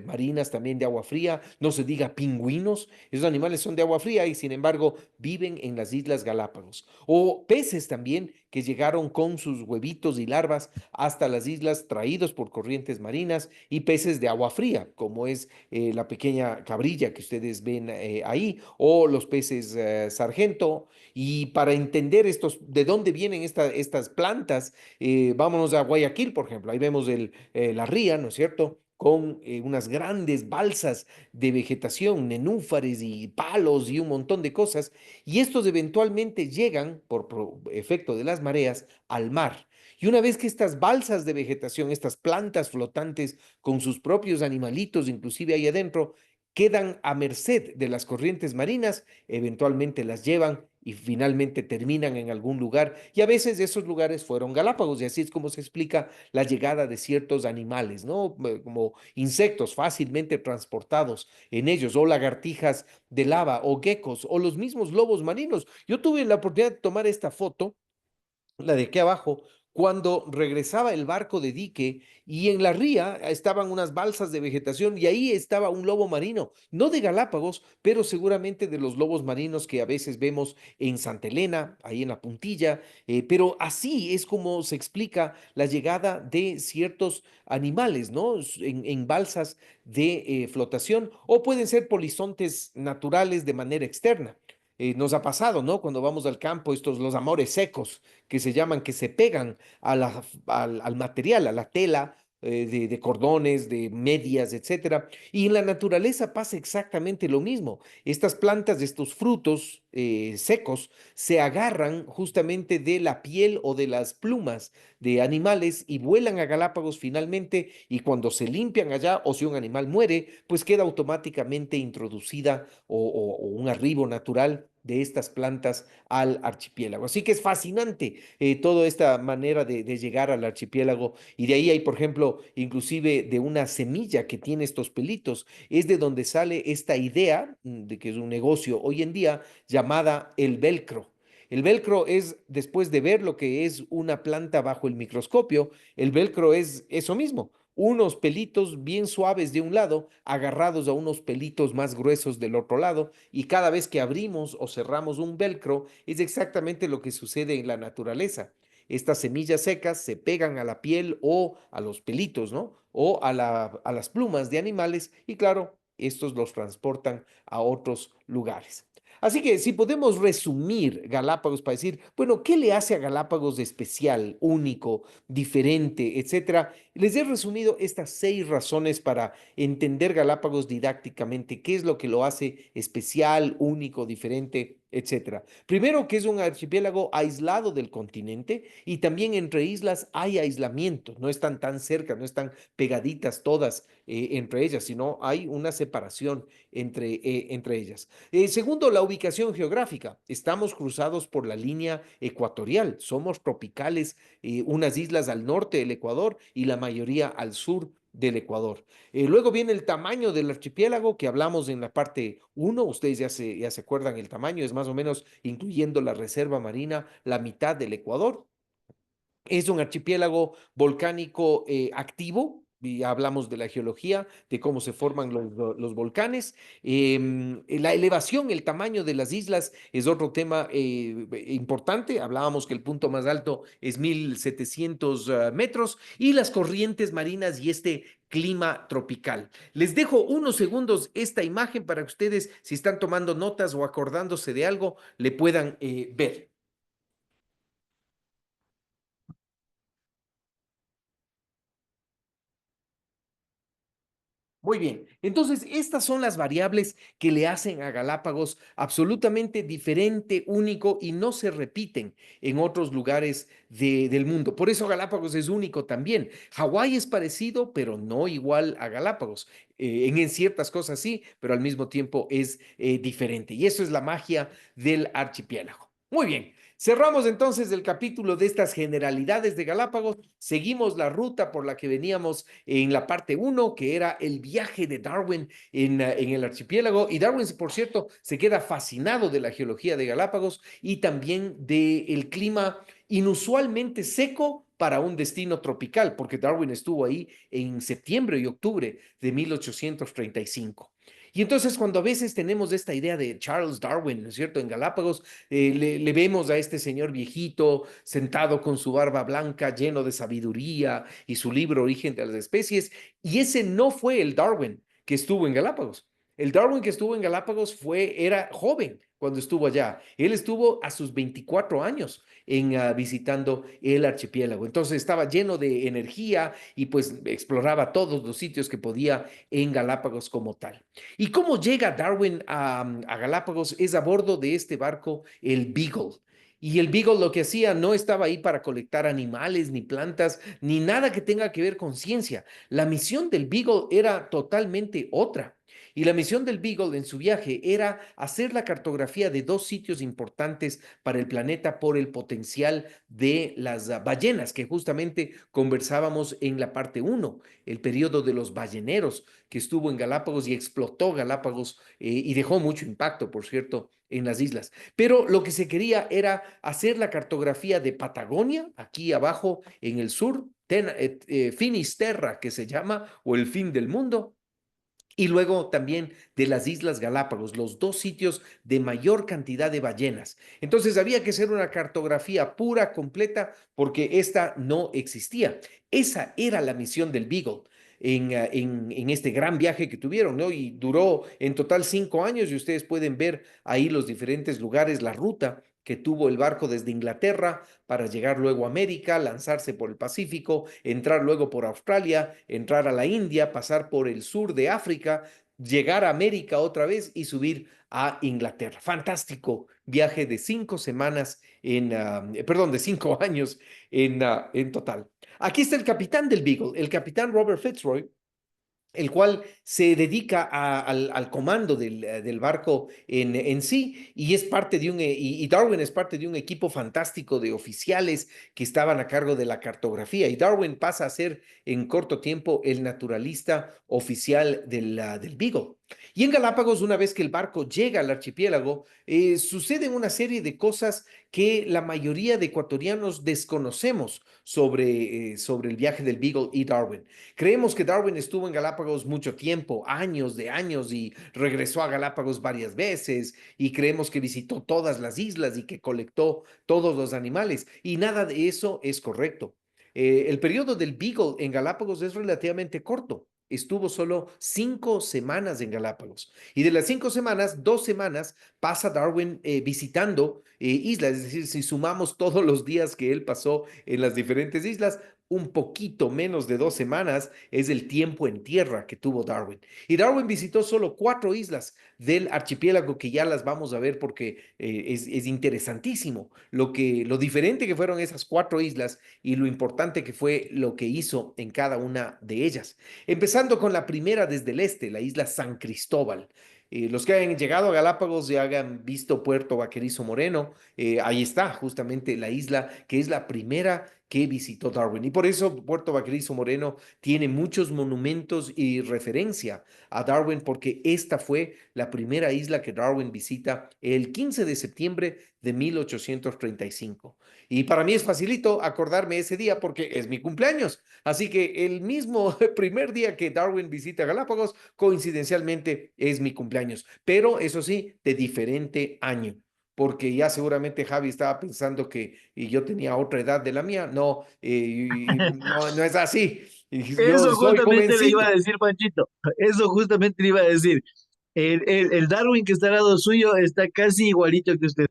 S1: marinas también de agua fría, no se diga pingüinos, esos animales son de agua fría y sin embargo viven en las Islas Galápagos. O peces también que llegaron con sus huevitos y larvas hasta las islas traídos por corrientes marinas y peces de agua fría, como es la pequeña cabrilla que ustedes ven ahí, o los peces sargento. Y para entender de dónde vienen estas plantas, vámonos a Guayaquil, por ejemplo. Ahí vemos la ría, ¿no es cierto? Con unas grandes balsas de vegetación, nenúfares y palos y un montón de cosas. Y estos eventualmente llegan, por efecto de las mareas, al mar. Y una vez que estas balsas de vegetación, estas plantas flotantes con sus propios animalitos, inclusive ahí adentro, quedan a merced de las corrientes marinas, eventualmente las llevan y finalmente terminan en algún lugar. Y a veces esos lugares fueron Galápagos, y así es como se explica la llegada de ciertos animales, ¿no? Como insectos fácilmente transportados en ellos, o lagartijas de lava, o geckos, o los mismos lobos marinos. Yo tuve la oportunidad de tomar esta foto, la de aquí abajo, cuando regresaba el barco de dique y en la ría estaban unas balsas de vegetación y ahí estaba un lobo marino, no de Galápagos, pero seguramente de los lobos marinos que a veces vemos en Santa Elena, ahí en la puntilla, pero así es como se explica la llegada de ciertos animales, ¿no? En balsas de flotación o pueden ser polizontes naturales de manera externa. Nos ha pasado, ¿no? Cuando vamos al campo, los amores secos que se llaman, que se pegan al material, a la tela de cordones, de medias, etcétera. Y en la naturaleza pasa exactamente lo mismo. Estas plantas, de estos frutos secos, se agarran justamente de la piel o de las plumas de animales y vuelan a Galápagos finalmente. Y cuando se limpian allá, o si un animal muere, pues queda automáticamente introducida o un arribo natural de estas plantas al archipiélago. Así que es fascinante toda esta manera de llegar al archipiélago. Y de ahí hay, por ejemplo, inclusive de una semilla que tiene estos pelitos, es de donde sale esta idea de que es un negocio hoy en día llamada el velcro. El velcro es, después de ver lo que es una planta bajo el microscopio, el velcro es eso mismo, unos pelitos bien suaves de un lado, agarrados a unos pelitos más gruesos del otro lado, y cada vez que abrimos o cerramos un velcro, es exactamente lo que sucede en la naturaleza. Estas semillas secas se pegan a la piel o a los pelitos, ¿no? O a las plumas de animales y claro, estos los transportan a otros lugares. Así que si podemos resumir Galápagos para decir, bueno, ¿qué le hace a Galápagos de especial, único, diferente, etcétera? Les he resumido estas 6 razones para entender Galápagos didácticamente, qué es lo que lo hace especial, único, diferente, etcétera. Primero, que es un archipiélago aislado del continente y también entre islas hay aislamiento, no están tan cerca, no están pegaditas todas entre ellas, sino hay una separación entre ellas. Segundo, la ubicación geográfica. Estamos cruzados por la línea ecuatorial, somos tropicales, unas islas al norte del Ecuador y la mayoría al sur del Ecuador. Luego viene el tamaño del archipiélago que hablamos en la parte uno. Ustedes ya se acuerdan el tamaño, es más o menos, incluyendo la reserva marina, la mitad del Ecuador. Es un archipiélago volcánico activo. Y hablamos de la geología, de cómo se forman los volcanes. La elevación, el tamaño de las islas es otro tema importante. Hablábamos que el punto más alto es 1700 metros y las corrientes marinas y este clima tropical. Les dejo unos segundos esta imagen para que ustedes, si están tomando notas o acordándose de algo, le puedan ver. Muy bien, entonces estas son las variables que le hacen a Galápagos absolutamente diferente, único y no se repiten en otros lugares del mundo. Por eso Galápagos es único también. Hawái es parecido, pero no igual a Galápagos. En ciertas cosas sí, pero al mismo tiempo es diferente. Y eso es la magia del archipiélago. Muy bien. Cerramos entonces el capítulo de estas generalidades de Galápagos. Seguimos la ruta por la que veníamos en la parte uno, que era el viaje de Darwin en el archipiélago. Y Darwin, por cierto, se queda fascinado de la geología de Galápagos y también del clima inusualmente seco para un destino tropical, porque Darwin estuvo ahí en septiembre y octubre de 1835. Y entonces cuando a veces tenemos esta idea de Charles Darwin, ¿no es cierto?, en Galápagos, le vemos a este señor viejito sentado con su barba blanca, lleno de sabiduría y su libro Origen de las Especies, y ese no fue el Darwin que estuvo en Galápagos. El Darwin que estuvo en Galápagos era joven cuando estuvo allá. Él estuvo a sus 24 años visitando el archipiélago. Entonces estaba lleno de energía y pues exploraba todos los sitios que podía en Galápagos como tal. ¿Y cómo llega Darwin a Galápagos? Es a bordo de este barco, el Beagle. Y el Beagle lo que hacía no estaba ahí para colectar animales, ni plantas, ni nada que tenga que ver con ciencia. La misión del Beagle era totalmente otra. Y la misión del Beagle en su viaje era hacer la cartografía de 2 sitios importantes para el planeta por el potencial de las ballenas, que justamente conversábamos en la parte uno, el periodo de los balleneros que estuvo en Galápagos y explotó Galápagos y dejó mucho impacto, por cierto, en las islas. Pero lo que se quería era hacer la cartografía de Patagonia, aquí abajo en el sur, Finisterra, que se llama, o el fin del mundo, y luego también de las Islas Galápagos, los 2 sitios de mayor cantidad de ballenas. Entonces había que hacer una cartografía pura, completa, porque esta no existía. Esa era la misión del Beagle en este gran viaje que tuvieron, ¿no? Y duró en total 5 años y ustedes pueden ver ahí los diferentes lugares, la ruta que tuvo el barco desde Inglaterra para llegar luego a América, lanzarse por el Pacífico, entrar luego por Australia, entrar a la India, pasar por el sur de África, llegar a América otra vez y subir a Inglaterra. Fantástico viaje de 5 semanas perdón, de 5 años en total. Aquí está el capitán del Beagle, el capitán Robert Fitzroy, el cual se dedica al comando del barco en sí y es parte de y Darwin es parte de un equipo fantástico de oficiales que estaban a cargo de la cartografía y Darwin pasa a ser en corto tiempo el naturalista oficial del Beagle. Y en Galápagos, una vez que el barco llega al archipiélago, suceden una serie de cosas que la mayoría de ecuatorianos desconocemos sobre el viaje del Beagle y Darwin. Creemos que Darwin estuvo en Galápagos mucho tiempo, años de años, y regresó a Galápagos varias veces, y creemos que visitó todas las islas y que colectó todos los animales, y nada de eso es correcto. El periodo del Beagle en Galápagos es relativamente corto. Estuvo solo 5 semanas en Galápagos. Y de las 5 semanas, 2 semanas pasa Darwin visitando islas. Es decir, si sumamos todos los días que él pasó en las diferentes islas, un poquito menos de 2 semanas es el tiempo en tierra que tuvo Darwin. Y Darwin visitó solo 4 islas del archipiélago, que ya las vamos a ver porque es interesantísimo lo diferente que fueron esas 4 islas y lo importante que fue lo que hizo en cada una de ellas. Empezando con la primera desde el este, la isla San Cristóbal. Los que hayan llegado a Galápagos y hayan visto Puerto Vaquerizo Moreno, ahí está justamente la isla que es la primera que visitó Darwin. Y por eso Puerto Vaquerizo Moreno tiene muchos monumentos y referencia a Darwin, porque esta fue la primera isla que Darwin visita el 15 de septiembre de 1835. Y para mí es facilito acordarme ese día porque es mi cumpleaños. Así que el mismo primer día que Darwin visita Galápagos, coincidencialmente es mi cumpleaños. Pero eso sí, de diferente año. Porque ya seguramente Javi estaba pensando que yo tenía otra edad de la mía. No, no, no es así. Yo
S2: Eso
S1: soy
S2: justamente le iba a
S1: jovencito.
S2: decir, Panchito. Eso justamente le iba a decir. El Darwin que está al lado suyo está casi igualito que usted.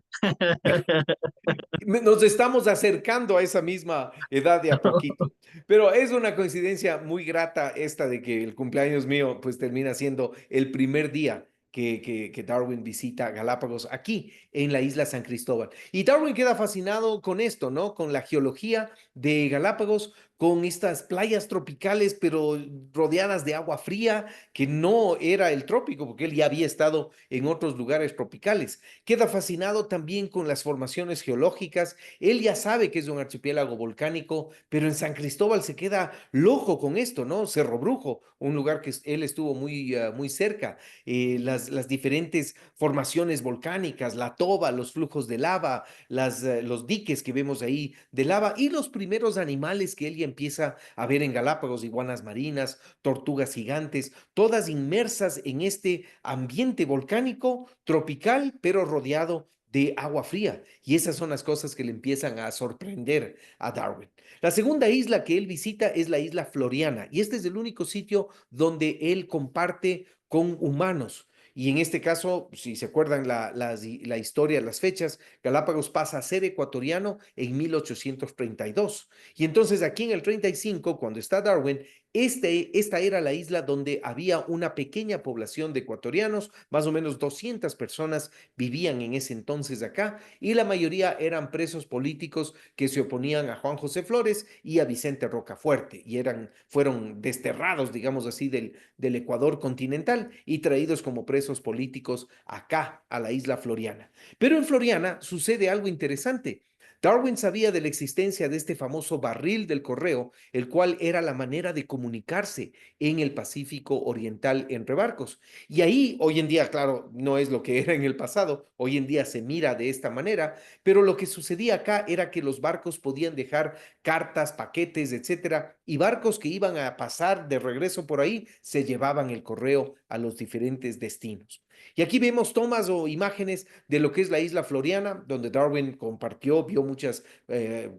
S1: Nos estamos acercando a esa misma edad de a poquito, pero es una coincidencia muy grata esta de que el cumpleaños mío pues termina siendo el primer día que Darwin visita Galápagos aquí en la isla San Cristóbal. Y Darwin queda fascinado con esto, ¿no? Con la geología de Galápagos, con estas playas tropicales, pero rodeadas de agua fría, que no era el trópico, porque él ya había estado en otros lugares tropicales. Queda fascinado también con las formaciones geológicas. Él ya sabe que es un archipiélago volcánico, pero en San Cristóbal se queda loco con esto, ¿no? Cerro Brujo, un lugar que él estuvo muy cerca. Las diferentes formaciones volcánicas, la toba, los flujos de lava, los diques que vemos ahí de lava, y los primeros animales que él ya empieza a ver en Galápagos: iguanas marinas, tortugas gigantes, todas inmersas en este ambiente volcánico tropical, pero rodeado de agua fría. Y esas son las cosas que le empiezan a sorprender a Darwin. La segunda isla que él visita es la isla Floriana, y este es el único sitio donde él comparte con humanos. Y en este caso, si se acuerdan la historia, las fechas, Galápagos pasa a ser ecuatoriano en 1832. Y entonces aquí en el 35, cuando está Darwin, esta era la isla donde había una pequeña población de ecuatorianos. Más o menos 200 personas vivían en ese entonces acá, y la mayoría eran presos políticos que se oponían a Juan José Flores y a Vicente Rocafuerte, y fueron desterrados, digamos así, del Ecuador continental y traídos como presos políticos acá a la isla Floriana. Pero en Floriana sucede algo interesante. Darwin sabía de la existencia de este famoso barril del correo, el cual era la manera de comunicarse en el Pacífico Oriental entre barcos. Y ahí, hoy en día, claro, no es lo que era en el pasado, hoy en día se mira de esta manera, pero lo que sucedía acá era que los barcos podían dejar cartas, paquetes, etcétera, y barcos que iban a pasar de regreso por ahí se llevaban el correo a los diferentes destinos. Y aquí vemos tomas o imágenes de lo que es la isla Floriana, donde Darwin compartió, vio muchas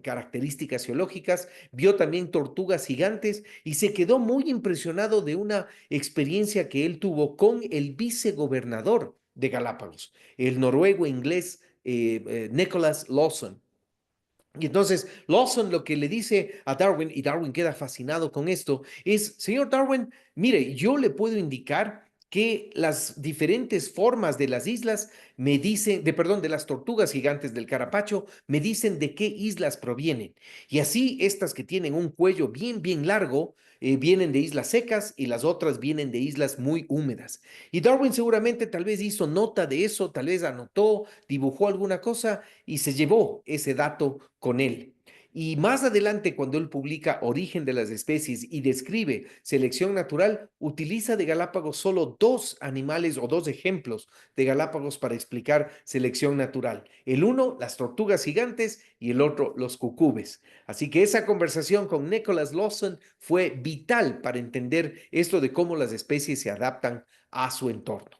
S1: características geológicas, vio también tortugas gigantes, y se quedó muy impresionado de una experiencia que él tuvo con el vicegobernador de Galápagos, el noruego inglés Nicholas Lawson. Y entonces Lawson lo que le dice a Darwin, y Darwin queda fascinado con esto, es: señor Darwin, mire, yo le puedo indicar que las diferentes formas de las islas me dicen, perdón, de las tortugas gigantes del Carapacho, me dicen de qué islas provienen. Y así estas que tienen un cuello bien largo, vienen de islas secas, y las otras vienen de islas muy húmedas. Y Darwin seguramente tal vez hizo nota de eso, tal vez anotó, dibujó alguna cosa y se llevó ese dato con él. Y más adelante, cuando él publica Origen de las especies y describe selección natural, utiliza de Galápagos solo dos animales o dos ejemplos de Galápagos para explicar selección natural. El uno, las tortugas gigantes, y el otro, los cucubes. Así que esa conversación con Nicholas Lawson fue vital para entender esto de cómo las especies se adaptan a su entorno.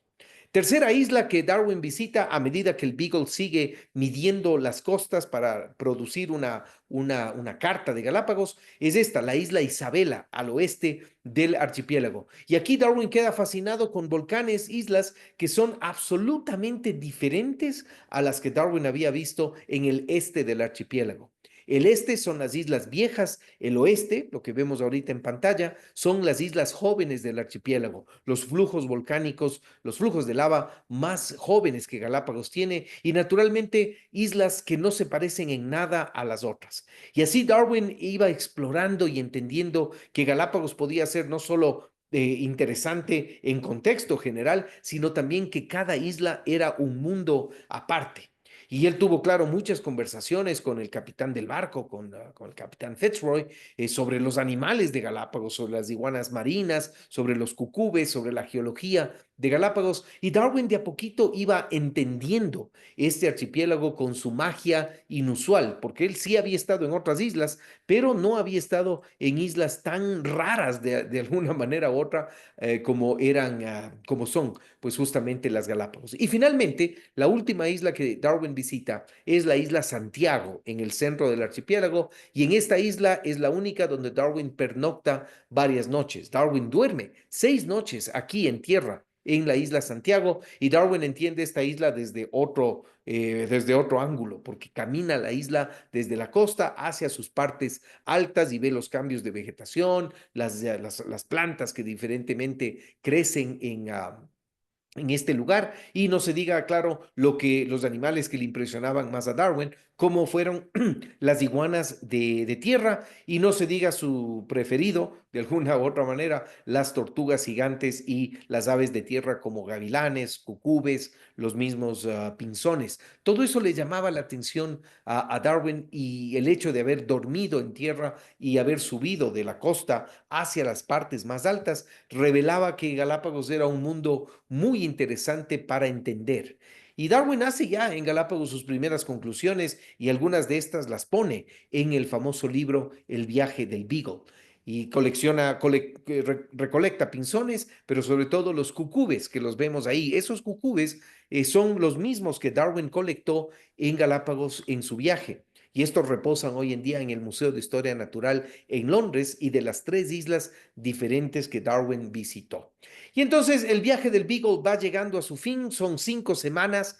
S1: Tercera isla que Darwin visita a medida que el Beagle sigue midiendo las costas para producir una carta de Galápagos es esta, la isla Isabela, al oeste del archipiélago. Y aquí Darwin queda fascinado con volcanes, islas que son absolutamente diferentes a las que Darwin había visto en el este del archipiélago. El este son las islas viejas, el oeste, lo que vemos ahorita en pantalla, son las islas jóvenes del archipiélago, los flujos volcánicos, los flujos de lava más jóvenes que Galápagos tiene y naturalmente islas que no se parecen en nada a las otras. Y así Darwin iba explorando y entendiendo que Galápagos podía ser no solo interesante en contexto general, sino también que cada isla era un mundo aparte. Y él tuvo, claro, muchas conversaciones con el capitán del barco, con el capitán Fitzroy, sobre los animales de Galápagos, sobre las iguanas marinas, sobre los cucubes, sobre la geología de Galápagos. Y Darwin de a poquito iba entendiendo este archipiélago con su magia inusual, porque él sí había estado en otras islas, pero no había estado en islas tan raras de alguna manera u otra como eran, como son, pues justamente las Galápagos. Y finalmente, la última isla que Darwin visita es la isla Santiago, en el centro del archipiélago, y en esta isla es la única donde Darwin pernocta varias noches. Darwin duerme 6 noches aquí en tierra en la isla Santiago y Darwin entiende esta isla desde otro ángulo, porque camina la isla desde la costa hacia sus partes altas y ve los cambios de vegetación, las plantas que diferentemente crecen en este lugar y no se diga, claro, los animales que le impresionaban más a Darwin, como fueron las iguanas de tierra y no se diga su preferido, de alguna u otra manera, las tortugas gigantes y las aves de tierra como gavilanes, cucubes, los mismos pinzones. Todo eso le llamaba la atención a Darwin y el hecho de haber dormido en tierra y haber subido de la costa hacia las partes más altas revelaba que Galápagos era un mundo muy interesante para entender. Y Darwin hace ya en Galápagos sus primeras conclusiones y algunas de estas las pone en el famoso libro El viaje del Beagle. Y recolecta pinzones, pero sobre todo los cucubes que los vemos ahí. Esos cucubes son los mismos que Darwin colectó en Galápagos en su viaje. Y estos reposan hoy en día en el Museo de Historia Natural en Londres y de las 3 islas diferentes que Darwin visitó. Y entonces el viaje del Beagle va llegando a su fin, son 5 semanas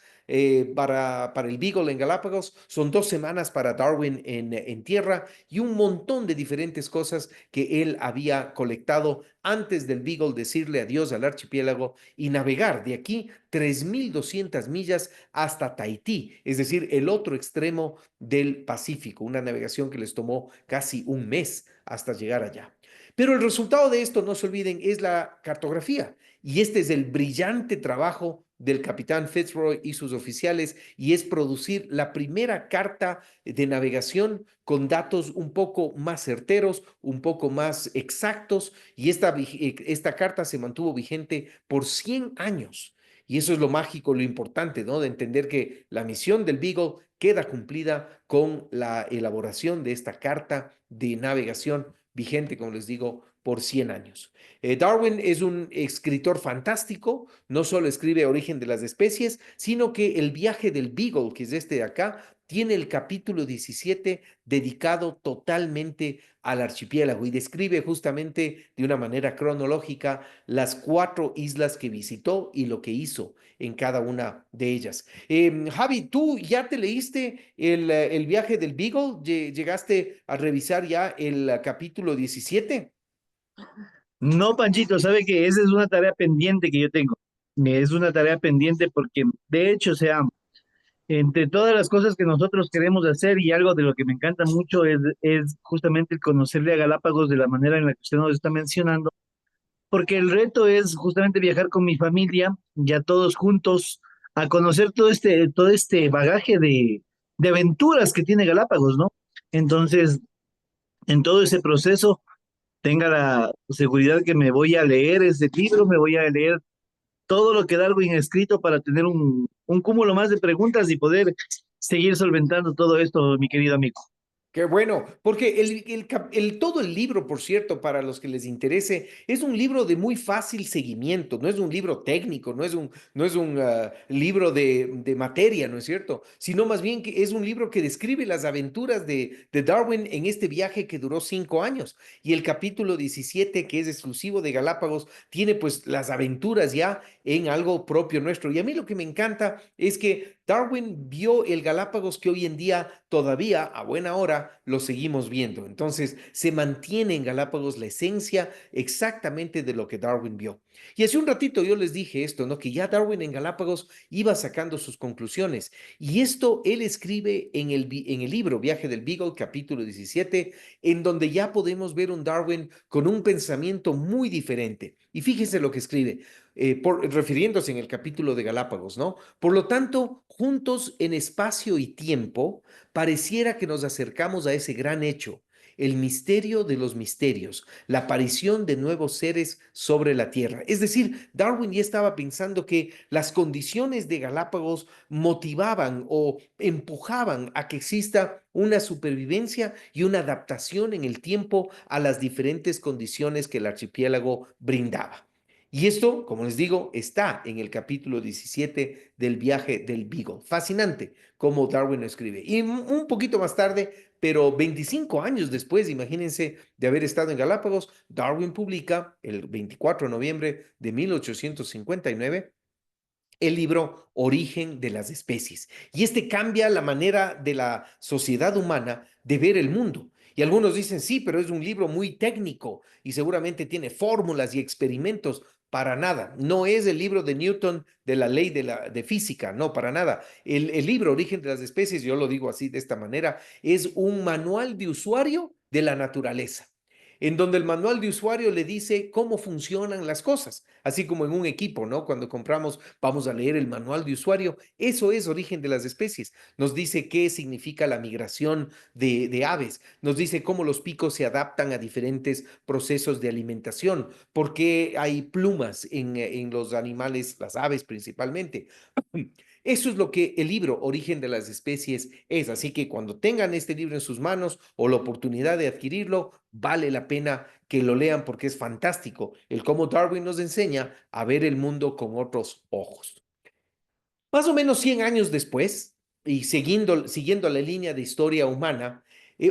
S1: para el Beagle en Galápagos, son 2 semanas para Darwin en tierra y un montón de diferentes cosas que él había colectado antes del Beagle decirle adiós al archipiélago y navegar de aquí 3.200 millas hasta Tahití, es decir, el otro extremo del Pacífico, una navegación que les tomó casi un mes hasta llegar allá. Pero el resultado de esto, no se olviden, es la cartografía. Y este es el brillante trabajo del capitán Fitzroy y sus oficiales, y es producir la primera carta de navegación con datos un poco más certeros, un poco más exactos, y esta carta se mantuvo vigente por 100 años. Y eso es lo mágico, lo importante, ¿no? De entender que la misión del Beagle queda cumplida con la elaboración de esta carta de navegación vigente, como les digo, por 100 años. Darwin es un escritor fantástico, no solo escribe Origen de las especies, sino que el viaje del Beagle, que es este de acá, tiene el capítulo 17 dedicado totalmente al archipiélago y describe justamente de una manera cronológica las 4 islas que visitó y lo que hizo en cada una de ellas. Javi, ¿tú ya te leíste el viaje del Beagle? ¿Llegaste a revisar ya el capítulo 17?
S2: No, Panchito, sabe que esa es una tarea pendiente que yo tengo. Es una tarea pendiente porque, de hecho, o sea, entre todas las cosas que nosotros queremos hacer y algo de lo que me encanta mucho es justamente el conocerle a Galápagos de la manera en la que usted nos está mencionando, porque el reto es justamente viajar con mi familia, ya todos juntos, a conocer todo este bagaje de aventuras que tiene Galápagos, ¿no? Entonces, en todo ese proceso, tenga la seguridad que me voy a leer ese libro, me voy a leer todo lo que Darwin ha escrito para tener un cúmulo más de preguntas y poder seguir solventando todo esto, mi querido amigo.
S1: Qué bueno, porque todo el libro, por cierto, para los que les interese, es un libro de muy fácil seguimiento, no es un libro técnico, no es un libro de materia, ¿no es cierto? Sino más bien que es un libro que describe las aventuras de Darwin en este viaje que duró 5 años. Y el capítulo 17, que es exclusivo de Galápagos, tiene pues las aventuras ya en algo propio nuestro. Y a mí lo que me encanta es que Darwin vio el Galápagos que hoy en día todavía a buena hora lo seguimos viendo. Entonces se mantiene en Galápagos la esencia exactamente de lo que Darwin vio. Y hace un ratito yo les dije esto, ¿no? Que ya Darwin en Galápagos iba sacando sus conclusiones. Y esto él escribe en el libro Viaje del Beagle, capítulo 17, en donde ya podemos ver un Darwin con un pensamiento muy diferente. Y fíjese lo que escribe, refiriéndose en el capítulo de Galápagos, ¿no? Por lo tanto, juntos en espacio y tiempo, pareciera que nos acercamos a ese gran hecho, el misterio de los misterios, la aparición de nuevos seres sobre la Tierra. Es decir, Darwin ya estaba pensando que las condiciones de Galápagos motivaban o empujaban a que exista una supervivencia y una adaptación en el tiempo a las diferentes condiciones que el archipiélago brindaba. Y esto, como les digo, está en el capítulo 17 del viaje del Beagle. Fascinante cómo Darwin lo escribe. Y un poquito más tarde, pero 25 años después, imagínense, de haber estado en Galápagos, Darwin publica el 24 de noviembre de 1859 el libro Origen de las especies. Y este cambia la manera de la sociedad humana de ver el mundo. Y algunos dicen, sí, pero es un libro muy técnico y seguramente tiene fórmulas y experimentos. Para nada. No es el libro de Newton de la ley de física, no, para nada. El libro Origen de las especies, yo lo digo así de esta manera, es un manual de usuario de la naturaleza, en donde el manual de usuario le dice cómo funcionan las cosas, así como en un equipo, ¿no? Cuando compramos, vamos a leer el manual de usuario. Eso es Origen de las especies. Nos dice qué significa la migración de aves, nos dice cómo los picos se adaptan a diferentes procesos de alimentación, por qué hay plumas en los animales, las aves principalmente. Eso es lo que el libro Origen de las especies es. Así que cuando tengan este libro en sus manos o la oportunidad de adquirirlo, vale la pena que lo lean porque es fantástico el cómo Darwin nos enseña a ver el mundo con otros ojos. Más o menos 100 años después, y siguiendo la línea de historia humana,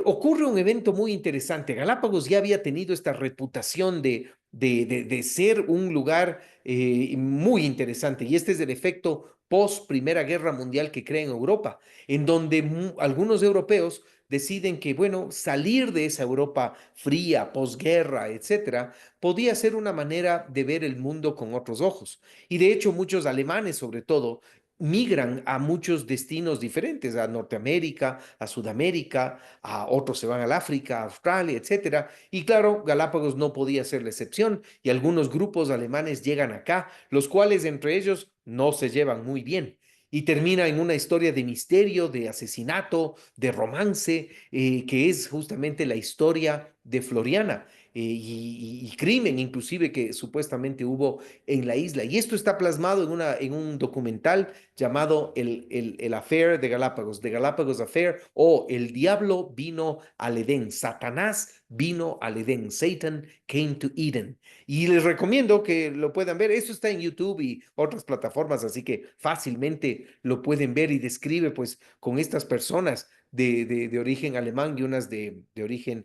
S1: ocurre un evento muy interesante. Galápagos ya había tenido esta reputación de ser un lugar muy interesante, y este es el efecto post Primera Guerra Mundial que crea en Europa, en donde algunos europeos deciden que, bueno, salir de esa Europa fría, posguerra, etcétera, podía ser una manera de ver el mundo con otros ojos. Y de hecho, muchos alemanes, sobre todo, migran a muchos destinos diferentes, a Norteamérica, a Sudamérica, a otros se van al África, a Australia, etcétera. Y claro, Galápagos no podía ser la excepción y algunos grupos alemanes llegan acá, los cuales entre ellos no se llevan muy bien. Y termina en una historia de misterio, de asesinato, de romance, que es justamente la historia de Floriana. Y crimen inclusive que supuestamente hubo en la isla. Y esto está plasmado en un documental llamado el Affair de Galápagos, The Galapagos Affair, o El Diablo vino al Edén, Satanás vino al Edén, Satan came to Eden. Y les recomiendo que lo puedan ver. Esto está en YouTube y otras plataformas, así que fácilmente lo pueden ver y describe pues con estas personas de origen alemán y unas de origen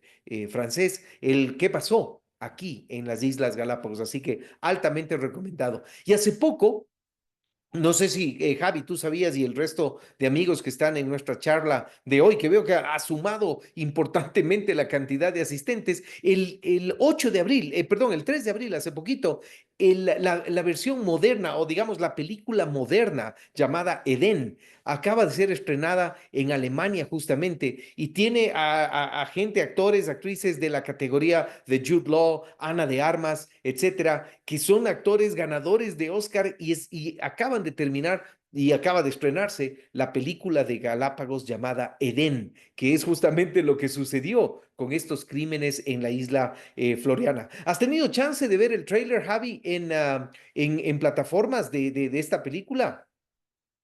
S1: francés, el qué pasó aquí en las Islas Galápagos. Así que altamente recomendado. Y hace poco, no sé si Javi, tú sabías y el resto de amigos que están en nuestra charla de hoy, que veo que ha sumado importantemente la cantidad de asistentes, el 8 de abril, perdón, el 3 de abril, hace poquito, la versión moderna o digamos la película moderna llamada Edén acaba de ser estrenada en Alemania justamente y tiene a gente, actores, actrices de la categoría de Jude Law, Ana de Armas, etcétera, que son actores ganadores de Oscar y acaban de terminar y acaba de estrenarse la película de Galápagos llamada Edén, que es justamente lo que sucedió con estos crímenes en la isla Floriana. ¿Has tenido chance de ver el tráiler, Javi, en plataformas de esta película?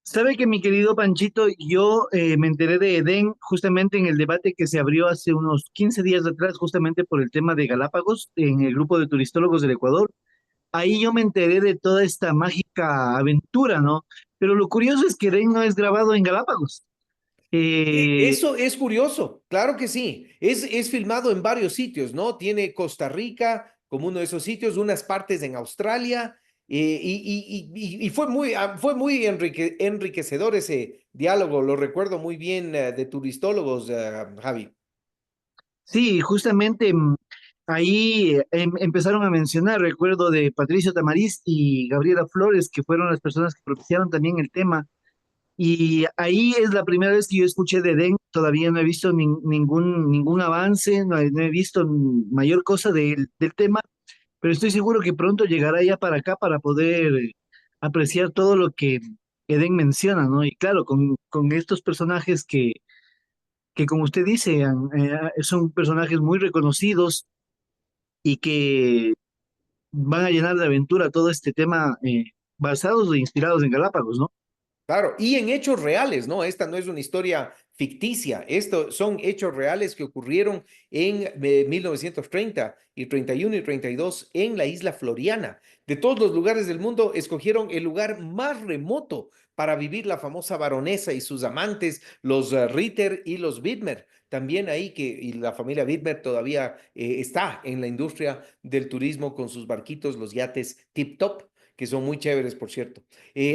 S2: Sabe que mi querido Panchito, yo me enteré de Edén justamente en el debate que se abrió hace unos 15 días atrás, justamente por el tema de Galápagos, en el grupo de turistólogos del Ecuador. Ahí yo me enteré de toda esta mágica aventura, ¿no? Pero lo curioso es que Edén no es grabado en Galápagos. Eh,
S1: Eso es curioso, claro que sí. Es filmado en varios sitios, ¿no? Tiene Costa Rica como uno de esos sitios, unas partes en Australia, y fue muy enriquecedor ese diálogo, lo recuerdo muy bien de turistólogos, Javi.
S2: sí, justamente ahí empezaron a mencionar, recuerdo de Patricio Tamariz y Gabriela Flores, que fueron las personas que propiciaron también el tema. Y ahí es la primera vez que yo escuché de Edén, todavía no he visto ningún avance, no he visto mayor cosa del tema, pero estoy seguro que pronto llegará ya para acá para poder apreciar todo lo que Edén menciona, ¿no? Y claro, con estos personajes que como usted dice, son personajes muy reconocidos y que van a llenar de aventura todo este tema basados e inspirados en Galápagos, ¿no?
S1: Claro, y en hechos reales, ¿no? Esta no es una historia ficticia, esto son hechos reales que ocurrieron en 1930 y 31 y 32 en la isla Floriana. De todos los lugares del mundo, escogieron el lugar más remoto para vivir la famosa baronesa y sus amantes, los Ritter y los Widmer. También ahí y la familia Widmer todavía está en la industria del turismo con sus barquitos, los yates Tip Top, que son muy chéveres, por cierto.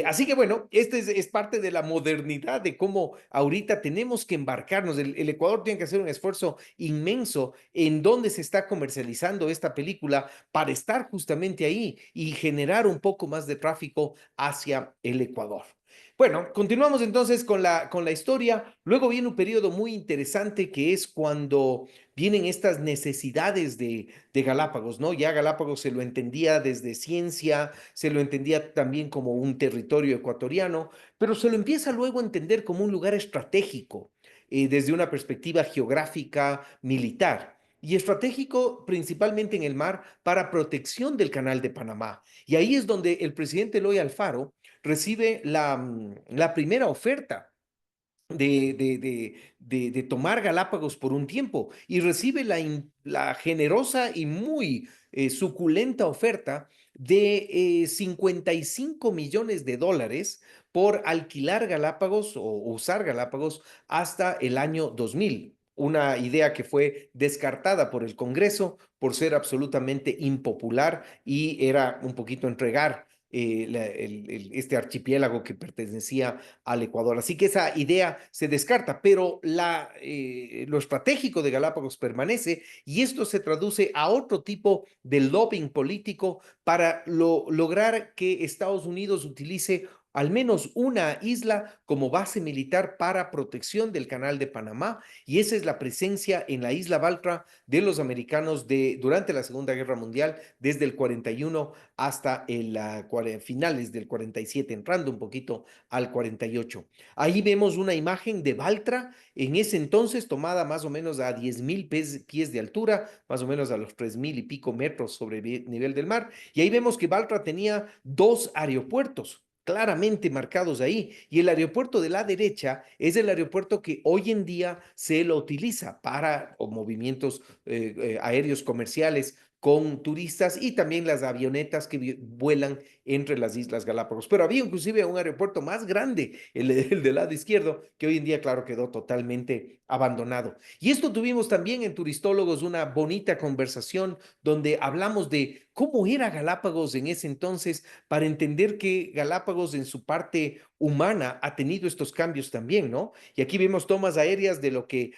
S1: Así que bueno, este es parte de la modernidad, de cómo ahorita tenemos que embarcarnos. El Ecuador tiene que hacer un esfuerzo inmenso en dónde se está comercializando esta película para estar justamente ahí y generar un poco más de tráfico hacia el Ecuador. Bueno, continuamos entonces con la historia. Luego viene un periodo muy interesante que es cuando vienen estas necesidades de Galápagos, ¿no? Ya Galápagos se lo entendía desde ciencia, se lo entendía también como un territorio ecuatoriano, pero se lo empieza luego a entender como un lugar estratégico desde una perspectiva geográfica, militar. Y estratégico principalmente en el mar para protección del canal de Panamá. Y ahí es donde el presidente Eloy Alfaro recibe la primera oferta de tomar Galápagos por un tiempo y recibe la generosa y muy suculenta oferta de 55 millones de dólares por alquilar Galápagos o usar Galápagos hasta el año 2000. Una idea que fue descartada por el Congreso por ser absolutamente impopular y era un poquito entregar este archipiélago que pertenecía al Ecuador. Así que esa idea se descarta, pero lo estratégico de Galápagos permanece y esto se traduce a otro tipo de lobbying político para lograr que Estados Unidos utilice al menos una isla como base militar para protección del canal de Panamá, y esa es la presencia en la isla Baltra de los americanos durante la Segunda Guerra Mundial, desde el 41 hasta finales del 47, entrando un poquito al 48. Ahí vemos una imagen de Baltra, en ese entonces tomada más o menos a 10,000 pies de altura, más o menos a los 3,000 y pico metros sobre el nivel del mar. Y ahí vemos que Baltra tenía dos aeropuertos claramente marcados ahí. Y el aeropuerto de la derecha es el aeropuerto que hoy en día se lo utiliza para movimientos aéreos comerciales con turistas y también las avionetas que vuelan entre las Islas Galápagos. Pero había inclusive un aeropuerto más grande, el del lado izquierdo, que hoy en día, claro, quedó totalmente abandonado. Y esto tuvimos también en Turistólogos una bonita conversación donde hablamos de cómo era Galápagos en ese entonces para entender que Galápagos en su parte humana ha tenido estos cambios también, ¿no? Y aquí vemos tomas aéreas de lo que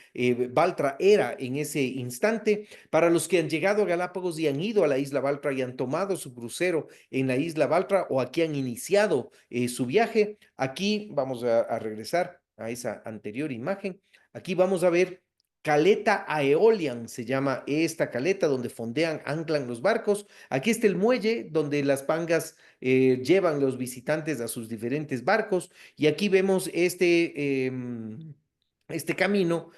S1: Baltra era en ese instante. Para los que han llegado a Galápagos y han ido a la isla Baltra y han tomado su crucero en la isla Baltra o aquí han iniciado su viaje, aquí vamos a regresar a esa anterior imagen. Aquí vamos a ver Caleta Aeolian se llama esta caleta donde fondean, anclan los barcos. Aquí está el muelle donde las pangas llevan los visitantes a sus diferentes barcos. Y aquí vemos este camino,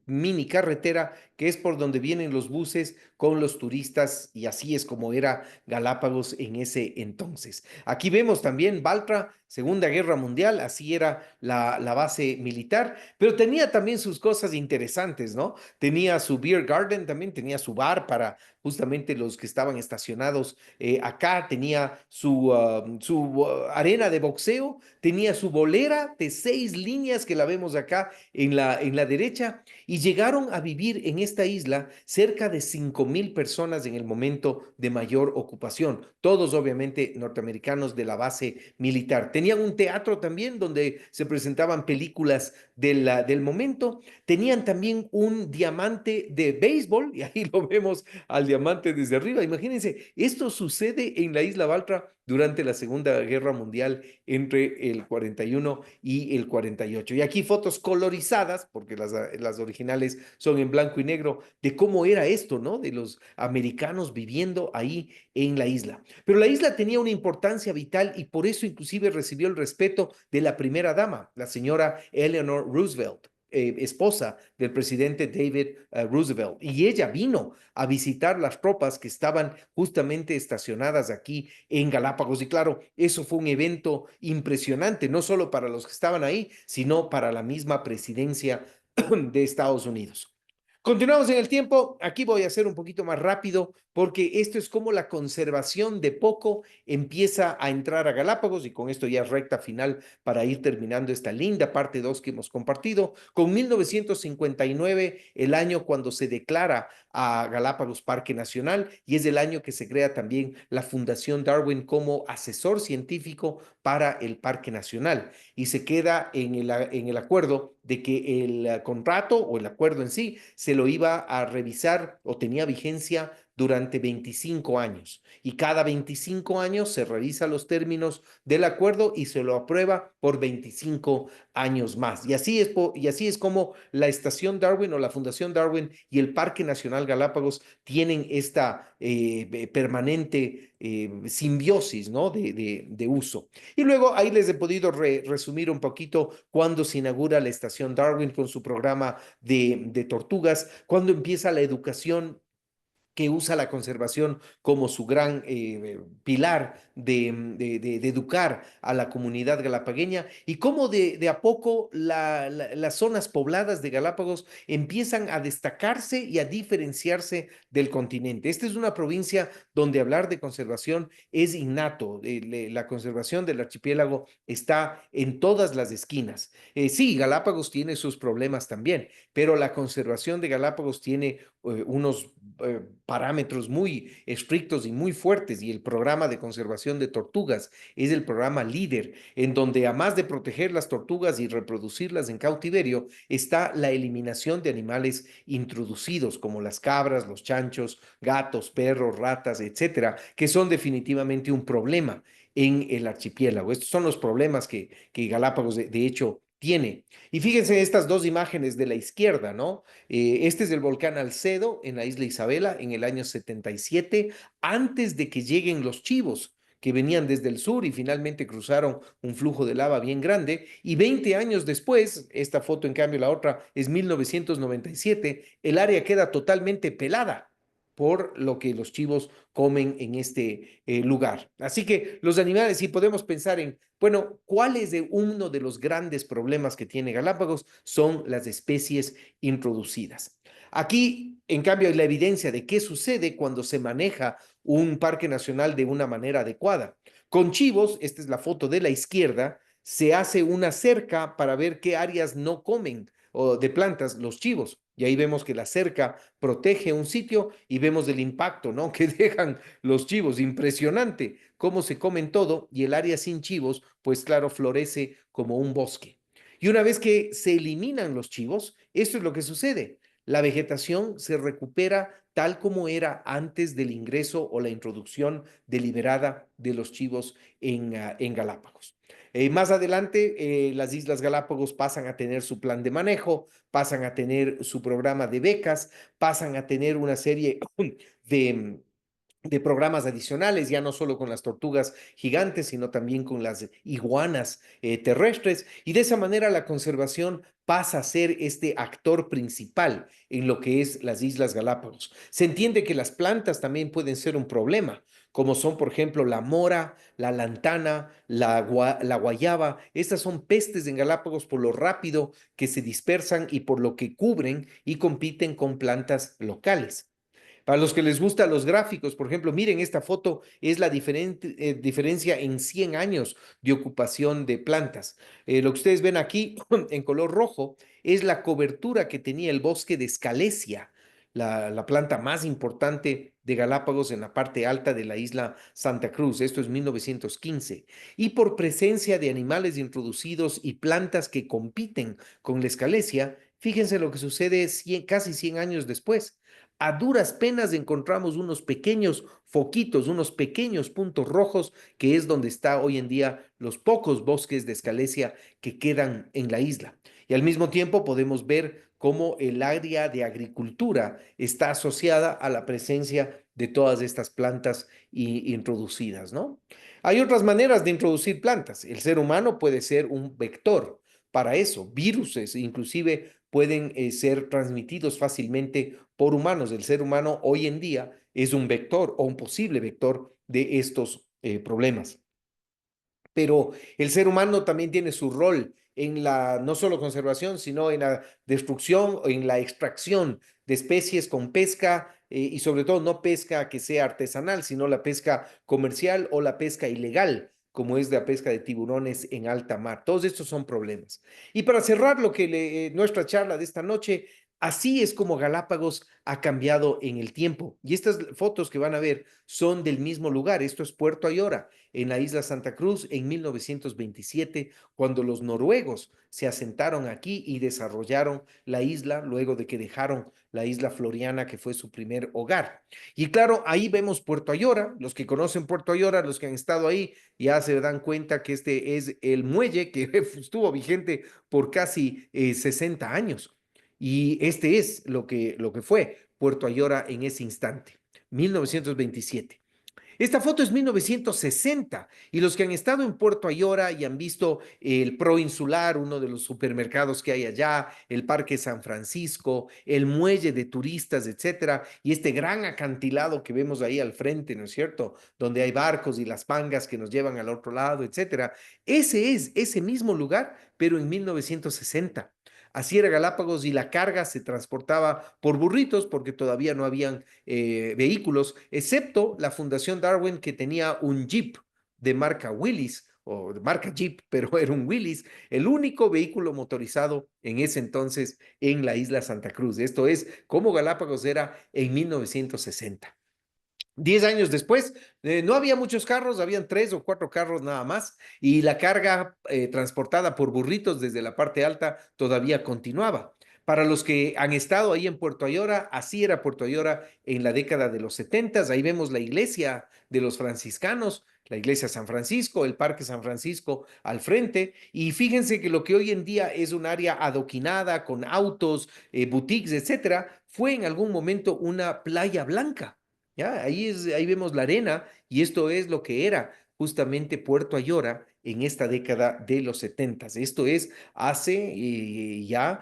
S1: mini carretera que es por donde vienen los buses con los turistas y así es como era Galápagos en ese entonces. Aquí vemos también Baltra, Segunda Guerra Mundial, así era la base militar, pero tenía también sus cosas interesantes, ¿no? Tenía su beer garden también, tenía su bar para justamente los que estaban estacionados acá, tenía su arena de boxeo, tenía su bolera de 6 líneas que la vemos acá en la derecha y llegaron a vivir en esta isla cerca de 5,000 personas en el momento de mayor ocupación, todos obviamente norteamericanos de la base militar. Tenían un teatro también donde se presentaban películas del momento, tenían también un diamante de béisbol y ahí lo vemos al diamante desde arriba. Imagínense, esto sucede en la isla Baltra durante la Segunda Guerra Mundial entre el 41 y el 48. Y aquí fotos colorizadas, porque las originales son en blanco y negro, de cómo era esto, ¿no? De los americanos viviendo ahí en la isla. Pero la isla tenía una importancia vital y por eso inclusive recibió el respeto de la primera dama, la señora Eleanor Roosevelt, esposa del presidente David Roosevelt. Y ella vino a visitar las tropas que estaban justamente estacionadas aquí en Galápagos. Y claro, eso fue un evento impresionante, no solo para los que estaban ahí, sino para la misma presidencia de Estados Unidos. Continuamos en el tiempo. Aquí voy a hacer un poquito más rápido porque esto es como la conservación de poco empieza a entrar a Galápagos y con esto ya es recta final para ir terminando esta linda parte 2 que hemos compartido. Con 1959, el año cuando se declara a Galápagos Parque Nacional y es el año que se crea también la Fundación Darwin como asesor científico para el Parque Nacional y se queda en el acuerdo de que el contrato o el acuerdo en sí se lo iba a revisar o tenía vigencia durante 25 años. Y cada 25 años se revisa los términos del acuerdo y se lo aprueba por 25 años más. Y así es como la Estación Darwin o la Fundación Darwin y el Parque Nacional Galápagos tienen esta permanente simbiosis, ¿no? de uso. Y luego ahí les he podido resumir un poquito cuando se inaugura la Estación Darwin con su programa de tortugas, cuando empieza la educación que usa la conservación como su gran pilar de educar a la comunidad galapagueña y cómo de a poco las zonas pobladas de Galápagos empiezan a destacarse y a diferenciarse del continente. Esta es una provincia donde hablar de conservación es innato. La conservación del archipiélago está en todas las esquinas. Sí, Galápagos tiene sus problemas también, pero la conservación de Galápagos tiene unos parámetros muy estrictos y muy fuertes y el programa de conservación de tortugas es el programa líder en donde además de proteger las tortugas y reproducirlas en cautiverio está la eliminación de animales introducidos como las cabras, los chanchos, gatos, perros, ratas, etcétera, que son definitivamente un problema en el archipiélago. Estos son los problemas que Galápagos de hecho tiene. Y fíjense estas dos imágenes de la izquierda, ¿no? Este es el volcán Alcedo en la isla Isabela en el año 77, antes de que lleguen los chivos que venían desde el sur y finalmente cruzaron un flujo de lava bien grande. Y 20 años después, esta foto en cambio, la otra es 1997, el área queda totalmente pelada por lo que los chivos comen en este lugar. Así que los animales, si podemos pensar en, bueno, ¿cuál es uno de los grandes problemas que tiene Galápagos? Son las especies introducidas. Aquí, en cambio, hay la evidencia de qué sucede cuando se maneja un parque nacional de una manera adecuada. Con chivos, esta es la foto de la izquierda, se hace una cerca para ver qué áreas no comen o de plantas los chivos. Y ahí vemos que la cerca protege un sitio y vemos el impacto, ¿no? Que dejan los chivos. Impresionante cómo se comen todo y el área sin chivos, pues claro, florece como un bosque. Y una vez que se eliminan los chivos, esto es lo que sucede. La vegetación se recupera tal como era antes del ingreso o la introducción deliberada de los chivos en Galápagos. Más adelante, las Islas Galápagos pasan a tener su plan de manejo, pasan a tener su programa de becas, pasan a tener una serie de de programas adicionales, ya no solo con las tortugas gigantes, sino también con las iguanas terrestres, y de esa manera la conservación pasa a ser este actor principal en lo que es las Islas Galápagos. Se entiende que las plantas también pueden ser un problema, como son, por ejemplo, la mora, la lantana, la guayaba. Estas son pestes en Galápagos por lo rápido que se dispersan y por lo que cubren y compiten con plantas locales. Para los que les gustan los gráficos, por ejemplo, miren esta foto, es la diferencia en 100 años de ocupación de plantas. Lo que ustedes ven aquí en color rojo es la cobertura que tenía el bosque de Escalesia, la planta más importante de Galápagos en la parte alta de la isla Santa Cruz. Esto es 1915. Y por presencia de animales introducidos y plantas que compiten con la Escalesia, fíjense lo que sucede casi 100 años después. A duras penas encontramos unos pequeños foquitos, unos pequeños puntos rojos, que es donde está hoy en día los pocos bosques de escalesia que quedan en la isla. Y al mismo tiempo podemos ver cómo el área de agricultura está asociada a la presencia de todas estas plantas introducidas, ¿no? Hay otras maneras de introducir plantas. El ser humano puede ser un vector para eso. Viruses inclusive pueden ser transmitidos fácilmente por humanos. El ser humano hoy en día es un vector o un posible vector de estos problemas. Pero el ser humano también tiene su rol en la no solo conservación, sino en la destrucción o en la extracción de especies con pesca y sobre todo no pesca que sea artesanal, sino la pesca comercial o la pesca ilegal, como es la pesca de tiburones en alta mar. Todos estos son problemas. Y para cerrar nuestra charla de esta noche, así es como Galápagos ha cambiado en el tiempo. Y estas fotos que van a ver son del mismo lugar. Esto es Puerto Ayora en la isla Santa Cruz en 1927, cuando los noruegos se asentaron aquí y desarrollaron la isla luego de que dejaron la isla Floriana, que fue su primer hogar. Y claro, ahí vemos Puerto Ayora. Los que conocen Puerto Ayora, los que han estado ahí, ya se dan cuenta que este es el muelle que estuvo vigente por casi 60 años. Y este es lo que fue Puerto Ayora en ese instante, 1927. Esta foto es 1960 y los que han estado en Puerto Ayora y han visto el Pro Insular, uno de los supermercados que hay allá, el Parque San Francisco, el muelle de turistas, etcétera, y este gran acantilado que vemos ahí al frente, ¿no es cierto? Donde hay barcos y las pangas que nos llevan al otro lado, etcétera. Ese es ese mismo lugar, pero en 1960. Así era Galápagos y la carga se transportaba por burritos porque todavía no habían vehículos, excepto la Fundación Darwin que tenía un Jeep de marca Willys o de marca Jeep, pero era un Willys, el único vehículo motorizado en ese entonces en la isla Santa Cruz. Esto es como Galápagos era en 1960. 10 años después, no había muchos carros, habían 3 o 4 carros nada más, y la carga transportada por burritos desde la parte alta todavía continuaba. Para los que han estado ahí en Puerto Ayora, así era Puerto Ayora en la década de los 70. Ahí vemos la iglesia de los franciscanos, la iglesia San Francisco, el Parque San Francisco al frente, y fíjense que lo que hoy en día es un área adoquinada con autos, boutiques, etcétera, fue en algún momento una playa blanca. ¿Ya? Ahí vemos la arena y esto es lo que era justamente Puerto Ayora en esta década de los 70. Esto es hace ya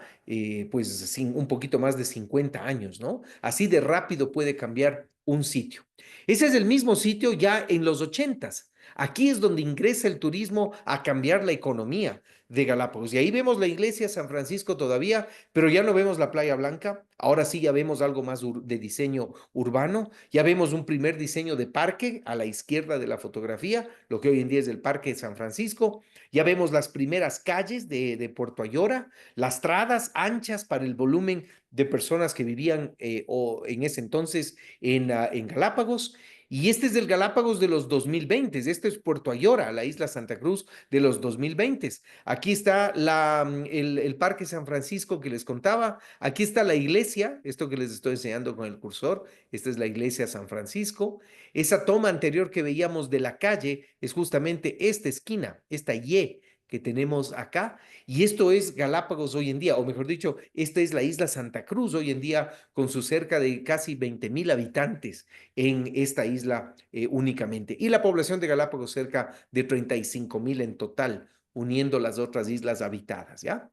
S1: pues un poquito más de 50 años, ¿no? Así de rápido puede cambiar un sitio. Ese es el mismo sitio ya en los 80. Aquí es donde ingresa el turismo a cambiar la economía de Galápagos. Y ahí vemos la iglesia San Francisco todavía, pero ya no vemos la Playa Blanca. Ahora sí ya vemos algo más de diseño urbano. Ya vemos un primer diseño de parque a la izquierda de la fotografía, lo que hoy en día es el Parque de San Francisco. Ya vemos las primeras calles de Puerto Ayora, las tradas anchas para el volumen de personas que vivían en ese entonces en Galápagos. Y este es el Galápagos de los 2020. Este es Puerto Ayora, la isla Santa Cruz de los 2020. Aquí está el Parque San Francisco que les contaba. Aquí está la iglesia, esto que les estoy enseñando con el cursor. Esta es la iglesia San Francisco. Esa toma anterior que veíamos de la calle es justamente esta esquina, esta Y que tenemos acá. Y esto es Galápagos hoy en día, o mejor dicho, esta es la isla Santa Cruz hoy en día con sus cerca de casi 20,000 habitantes en esta isla únicamente. Y la población de Galápagos cerca de 35,000 en total, uniendo las otras islas habitadas, ¿ya?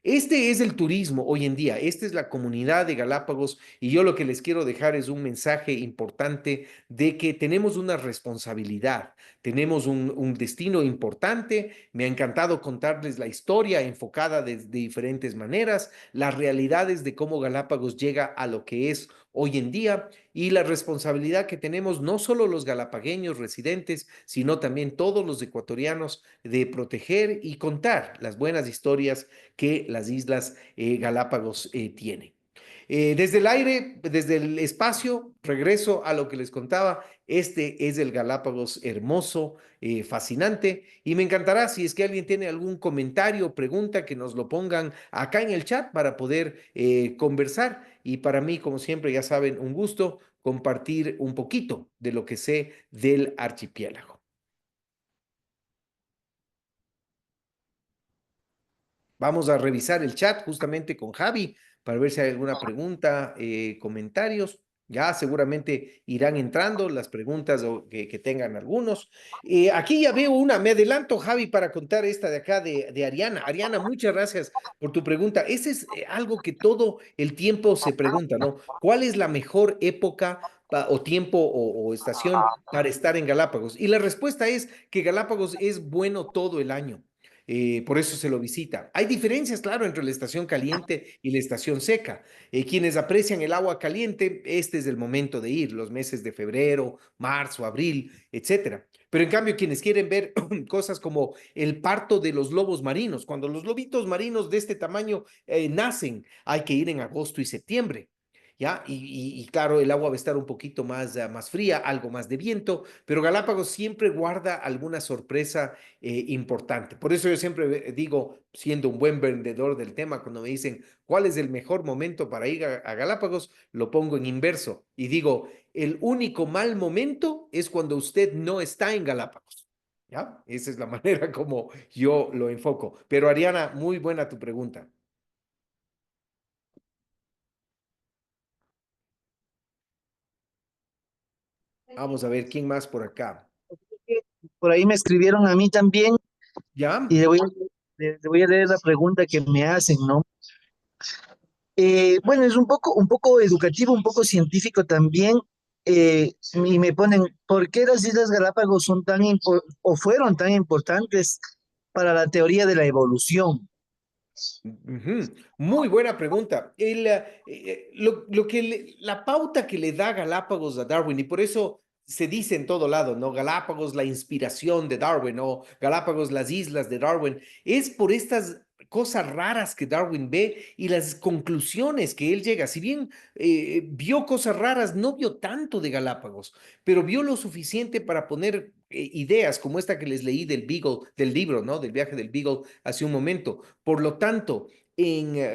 S1: Este es el turismo hoy en día, esta es la comunidad de Galápagos y yo lo que les quiero dejar es un mensaje importante de que tenemos una responsabilidad, tenemos un destino importante. Me ha encantado contarles la historia enfocada de diferentes maneras, las realidades de cómo Galápagos llega a lo que es hoy en día y la responsabilidad que tenemos no solo los galapagueños residentes, sino también todos los ecuatorianos de proteger y contar las buenas historias que las islas Galápagos tienen. Desde el aire, desde el espacio, regreso a lo que les contaba, este es el Galápagos hermoso, fascinante, y me encantará si es que alguien tiene algún comentario o pregunta que nos lo pongan acá en el chat para poder conversar. Y para mí, como siempre, ya saben, un gusto compartir un poquito de lo que sé del archipiélago. Vamos a revisar el chat justamente con Javi para ver si hay alguna pregunta, comentarios. Ya seguramente irán entrando las preguntas que tengan algunos. Aquí ya veo una, me adelanto, Javi, para contar esta de acá de Ariana. Ariana, muchas gracias por tu pregunta. Ese es algo que todo el tiempo se pregunta, ¿no? ¿Cuál es la mejor época o tiempo o estación para estar en Galápagos? Y la respuesta es que Galápagos es bueno todo el año. Por eso se lo visita. Hay diferencias, claro, entre la estación caliente y la estación seca. Quienes aprecian el agua caliente, este es el momento de ir, los meses de febrero, marzo, abril, etcétera. Pero en cambio, quienes quieren ver cosas como el parto de los lobos marinos, cuando los lobitos marinos de este tamaño nacen, hay que ir en agosto y septiembre. ¿Ya? Y claro, el agua va a estar un poquito más, más fría, algo más de viento, pero Galápagos siempre guarda alguna sorpresa importante. Por eso yo siempre digo, siendo un buen vendedor del tema, cuando me dicen cuál es el mejor momento para ir a Galápagos, lo pongo en inverso y digo, el único mal momento es cuando usted no está en Galápagos. ¿Ya? Esa es la manera como yo lo enfoco. Pero Ariana, muy buena tu pregunta. Vamos a ver quién más por acá.
S2: Por ahí me escribieron a mí también y
S1: ¿Ya?
S2: le voy a leer la pregunta que me hacen, ¿no? Bueno, es un poco educativo, un poco científico también. Y me ponen, ¿por qué las Islas Galápagos son o fueron tan importantes para la teoría de la evolución?
S1: Ujú. Muy buena pregunta. Lo que la pauta que le da Galápagos a Darwin, y por eso se dice en todo lado, ¿no? Galápagos, la inspiración de Darwin, o Galápagos, las islas de Darwin, es por estas cosas raras que Darwin ve y las conclusiones que él llega. Si bien vio cosas raras, no vio tanto de Galápagos, pero vio lo suficiente para poner ideas como esta que les leí del Beagle, del libro, ¿no? Del viaje del Beagle hace un momento. Por lo tanto,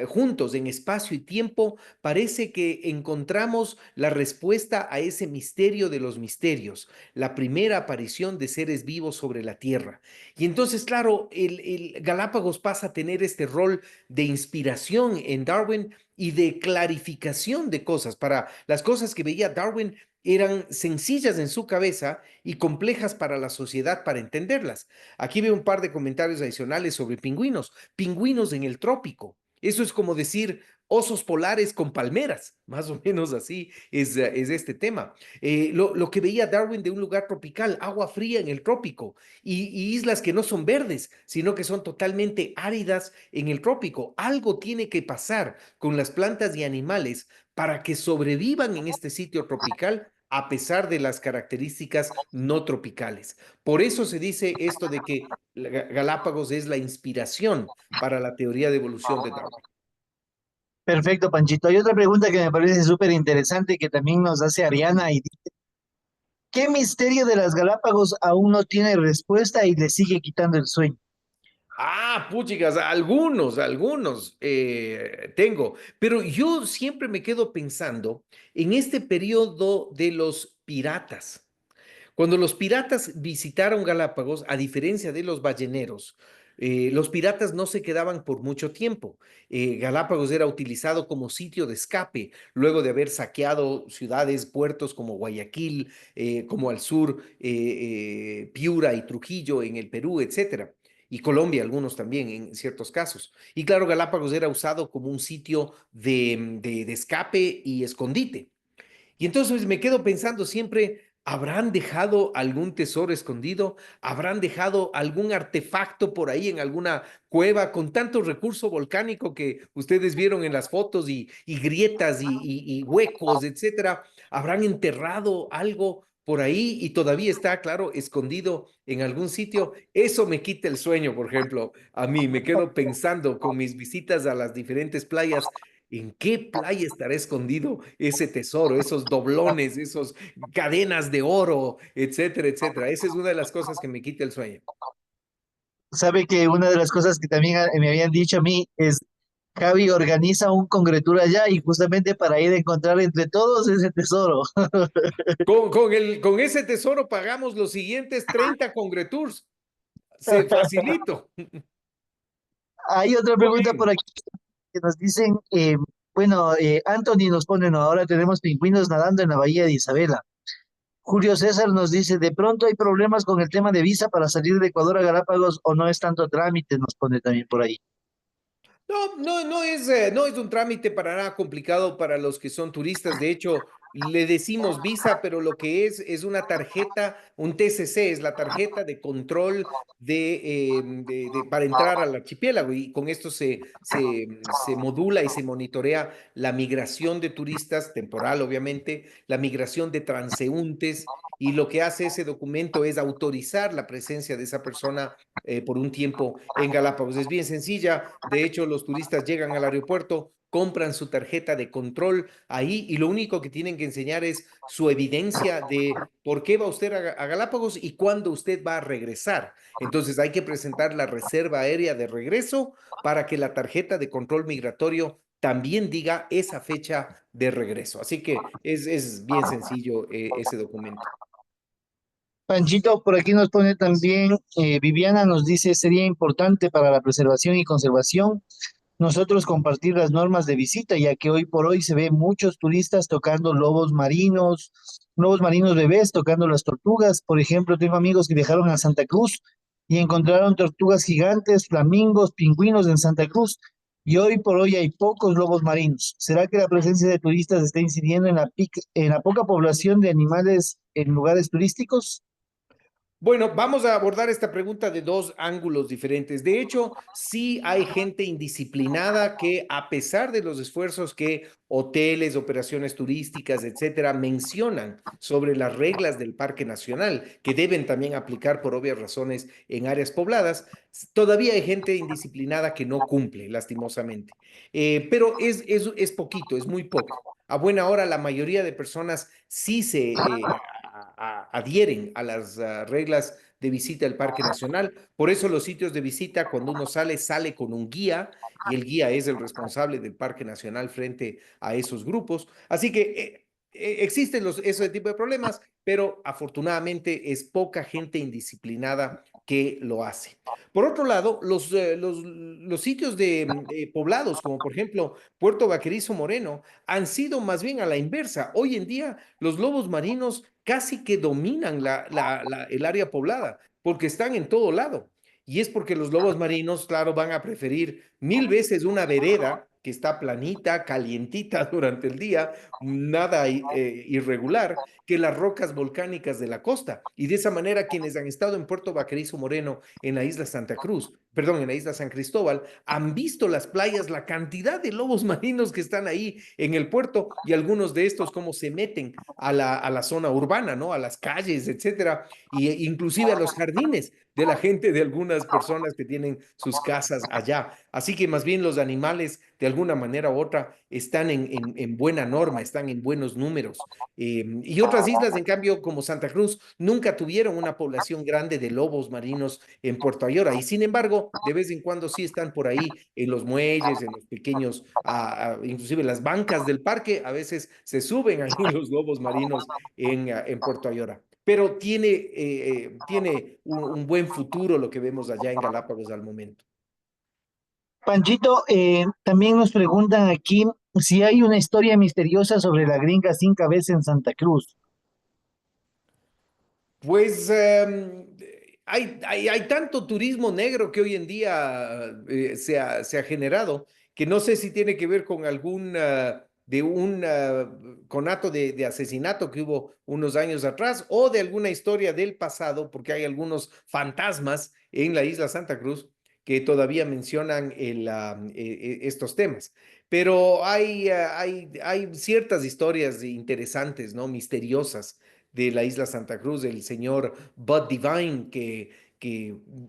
S1: juntos en espacio y tiempo, parece que encontramos la respuesta a ese misterio de los misterios, la primera aparición de seres vivos sobre la Tierra. Y entonces, claro, el Galápagos pasa a tener este rol de inspiración en Darwin y de clarificación de cosas. Para las cosas que veía Darwin eran sencillas en su cabeza y complejas para la sociedad para entenderlas. Aquí veo un par de comentarios adicionales sobre pingüinos. Pingüinos en el trópico. Eso es como decir osos polares con palmeras, más o menos así es este tema. Lo que veía Darwin de un lugar tropical, agua fría en el trópico y islas que no son verdes, sino que son totalmente áridas en el trópico. Algo tiene que pasar con las plantas y animales para que sobrevivan en este sitio tropical a pesar de las características no tropicales. Por eso se dice esto de que Galápagos es la inspiración para la teoría de evolución de Darwin.
S2: Perfecto, Panchito. Hay otra pregunta que me parece súper interesante que también nos hace Ariana y dice, ¿qué misterio de las Galápagos aún no tiene respuesta y le sigue quitando el sueño?
S1: Ah, puchicas, algunos tengo, pero yo siempre me quedo pensando en este periodo de los piratas. Cuando los piratas visitaron Galápagos, a diferencia de los balleneros, Los piratas no se quedaban por mucho tiempo. Galápagos era utilizado como sitio de escape luego de haber saqueado ciudades, puertos como Guayaquil, como al sur, Piura y Trujillo en el Perú, etcétera. Y Colombia, algunos también en ciertos casos. Y claro, Galápagos era usado como un sitio de escape y escondite. Y entonces me quedo pensando siempre, ¿habrán dejado algún tesoro escondido? ¿Habrán dejado algún artefacto por ahí en alguna cueva con tanto recurso volcánico que ustedes vieron en las fotos y grietas y huecos, etcétera? ¿Habrán enterrado algo por ahí y todavía está, claro, escondido en algún sitio? Eso me quita el sueño, por ejemplo, a mí. Me quedo pensando con mis visitas a las diferentes playas. ¿En qué playa estará escondido ese tesoro, esos doblones, esas cadenas de oro, etcétera, etcétera? Esa es una de las cosas que me quita el sueño.
S2: Sabe que una de las cosas que también me habían dicho a mí es, Javi organiza un congretura allá y justamente para ir a encontrar entre todos ese tesoro.
S1: Con ese tesoro pagamos los siguientes 30 Congretours. Se facilito.
S2: Hay otra
S1: Muy
S2: pregunta por
S1: bien.
S2: aquí que nos dicen, bueno, Anthony nos pone, no, ahora tenemos pingüinos nadando en la bahía de Isabela. Julio César nos dice, de pronto hay problemas con el tema de visa para salir de Ecuador a Galápagos o no es tanto trámite, nos pone también por ahí.
S1: No es un trámite para nada complicado para los que son turistas. De hecho, le decimos visa, pero lo que es una tarjeta, un TCC, es la tarjeta de control para entrar al archipiélago. Y con esto se modula y se monitorea la migración de turistas, temporal obviamente, la migración de transeúntes. Y lo que hace ese documento es autorizar la presencia de esa persona por un tiempo en Galápagos. Es bien sencilla. De hecho, los turistas llegan al aeropuerto, compran su tarjeta de control ahí y lo único que tienen que enseñar es su evidencia de por qué va usted a Galápagos y cuándo usted va a regresar. Entonces hay que presentar la reserva aérea de regreso para que la tarjeta de control migratorio también diga esa fecha de regreso. Así que es bien sencillo ese documento.
S2: Panchito, por aquí nos pone también, Viviana nos dice, sería importante para la preservación y conservación nosotros compartir las normas de visita, ya que hoy por hoy se ve muchos turistas tocando lobos marinos bebés, tocando las tortugas. Por ejemplo, tengo amigos que viajaron a Santa Cruz y encontraron tortugas gigantes, flamingos, pingüinos en Santa Cruz. Y hoy por hoy hay pocos lobos marinos. ¿Será que la presencia de turistas está incidiendo en en la poca población de animales en lugares turísticos?
S1: Bueno, vamos a abordar esta pregunta de dos ángulos diferentes. De hecho, sí hay gente indisciplinada que, a pesar de los esfuerzos que hoteles, operaciones turísticas, etcétera, mencionan sobre las reglas del Parque Nacional, que deben también aplicar por obvias razones en áreas pobladas, todavía hay gente indisciplinada que no cumple, lastimosamente. Pero es poquito, es muy poco. A buena hora, la mayoría de personas sí adhieren a las reglas de visita al Parque Nacional. Por eso los sitios de visita, cuando uno sale, sale con un guía y el guía es el responsable del Parque Nacional frente a esos grupos. Así que existen ese tipo de problemas, pero afortunadamente es poca gente indisciplinada que lo hace. Por otro lado, los sitios poblados, como por ejemplo Puerto Vaquerizo Moreno, han sido más bien a la inversa. Hoy en día los lobos marinos casi que dominan el área poblada, porque están en todo lado. Y es porque los lobos marinos, claro, van a preferir mil veces una vereda que está planita, calientita durante el día, nada irregular, que las rocas volcánicas de la costa. Y de esa manera, quienes han estado en Puerto Vaquerizo Moreno, en la isla Santa Cruz, perdón, en la isla San Cristóbal, han visto las playas, la cantidad de lobos marinos que están ahí en el puerto y algunos de estos cómo se meten a la zona urbana, ¿no? A las calles, etcétera, y inclusive a los jardines de la gente, de algunas personas que tienen sus casas allá. Así que más bien los animales, de alguna manera u otra, están en buena norma, están en buenos números. Y otras islas, en cambio, como Santa Cruz, nunca tuvieron una población grande de lobos marinos en Puerto Ayora. Y sin embargo, pero de vez en cuando sí están por ahí en los muelles, en los pequeños, inclusive las bancas del parque, a veces se suben ahí los lobos marinos en Puerto Ayora. Pero tiene un buen futuro lo que vemos allá en Galápagos al momento.
S2: Panchito, también nos preguntan aquí si hay una historia misteriosa sobre la gringa sin cabeza en Santa Cruz.
S1: Pues hay tanto turismo negro que hoy en día se ha generado, que no sé si tiene que ver con de un conato de asesinato que hubo unos años atrás o de alguna historia del pasado, porque hay algunos fantasmas en la isla Santa Cruz que todavía mencionan estos temas. Pero hay ciertas historias interesantes, ¿no? Misteriosas de la isla Santa Cruz, del señor Bud Divine, que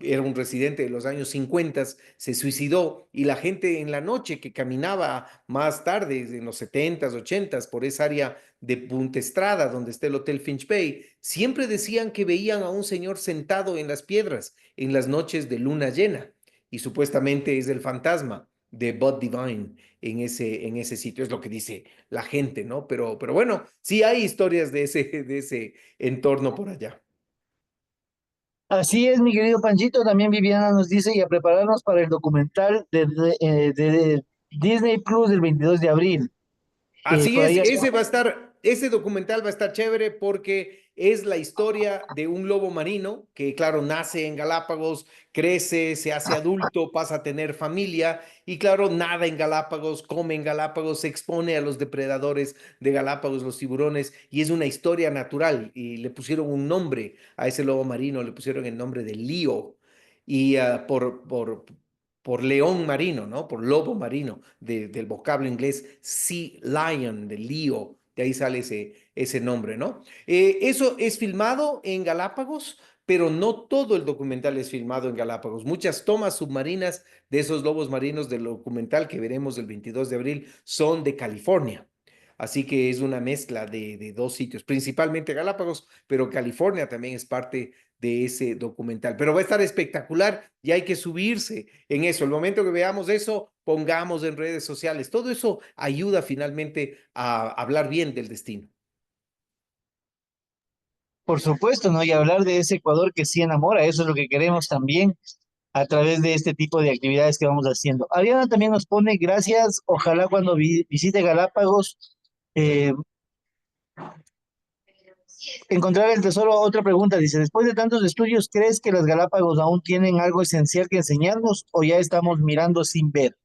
S1: era un residente de los años 50, se suicidó y la gente en la noche que caminaba más tarde, en los 70s, 80s, por esa área de Punta Estrada, donde está el Hotel Finch Bay, siempre decían que veían a un señor sentado en las piedras en las noches de luna llena y supuestamente es el fantasma de Bud Divine en ese sitio, es lo que dice la gente, ¿no? Pero bueno, sí hay historias de ese entorno por allá.
S2: Así es, mi querido Panchito. También Viviana nos dice y a prepararnos para el documental de Disney Plus del 22 de abril.
S1: Así
S2: Por
S1: es,
S2: ahí
S1: ese documental va a estar chévere porque es la historia de un lobo marino que, claro, nace en Galápagos, crece, se hace adulto, pasa a tener familia y, claro, nada en Galápagos, come en Galápagos, se expone a los depredadores de Galápagos, los tiburones, y es una historia natural. Y le pusieron un nombre a ese lobo marino, le pusieron el nombre de Leo y por león marino, ¿no? Por lobo marino, del vocablo inglés sea lion, de lío, de ahí sale ese nombre, ¿no? Eso es filmado en Galápagos, pero no todo el documental es filmado en Galápagos. Muchas tomas submarinas de esos lobos marinos del documental que veremos el 22 de abril son de California. Así que es una mezcla de dos sitios, principalmente Galápagos, pero California también es parte de ese documental. Pero va a estar espectacular y hay que subirse en eso. El momento que veamos eso, pongamos en redes sociales. Todo eso ayuda finalmente a hablar bien del destino.
S2: por supuesto, ¿no? Y hablar de ese Ecuador que sí enamora, eso es lo que queremos también a través de este tipo de actividades que vamos haciendo. Ariana también nos pone gracias, ojalá cuando visite Galápagos eh, encontrar el tesoro. Otra pregunta, dice, después de tantos estudios, ¿crees que las Galápagos aún tienen algo esencial que enseñarnos o ya estamos mirando sin ver?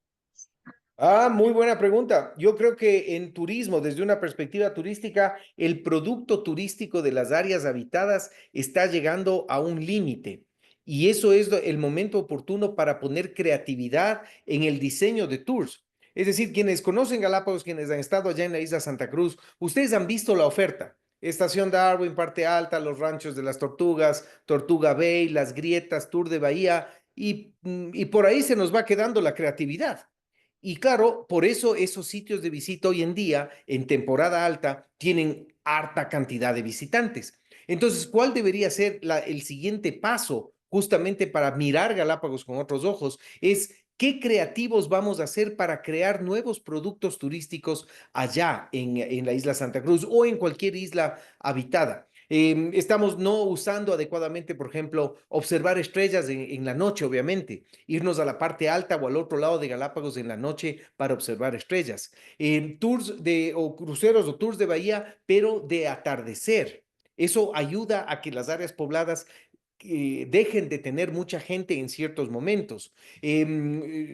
S1: Muy buena pregunta. Yo creo que en turismo, desde una perspectiva turística, el producto turístico de las áreas habitadas está llegando a un límite. Y eso es el momento oportuno para poner creatividad en el diseño de tours. Es decir, quienes conocen Galápagos, quienes han estado allá en la isla Santa Cruz, ustedes han visto la oferta. Estación Darwin, Parte Alta, los ranchos de las tortugas, Tortuga Bay, las grietas, Tour de Bahía, y por ahí se nos va quedando la creatividad. Y claro, por eso esos sitios de visita hoy en día, en temporada alta, tienen harta cantidad de visitantes. Entonces, ¿cuál debería ser el siguiente paso justamente para mirar Galápagos con otros ojos? Es qué creativos vamos a hacer para crear nuevos productos turísticos allá en la isla Santa Cruz o en cualquier isla habitada. Estamos no usando adecuadamente, por ejemplo, observar estrellas en la noche, obviamente, irnos a la parte alta o al otro lado de Galápagos en la noche para observar estrellas. Tours o cruceros o tours de bahía, pero de atardecer. Eso ayuda a que las áreas pobladas dejen de tener mucha gente en ciertos momentos.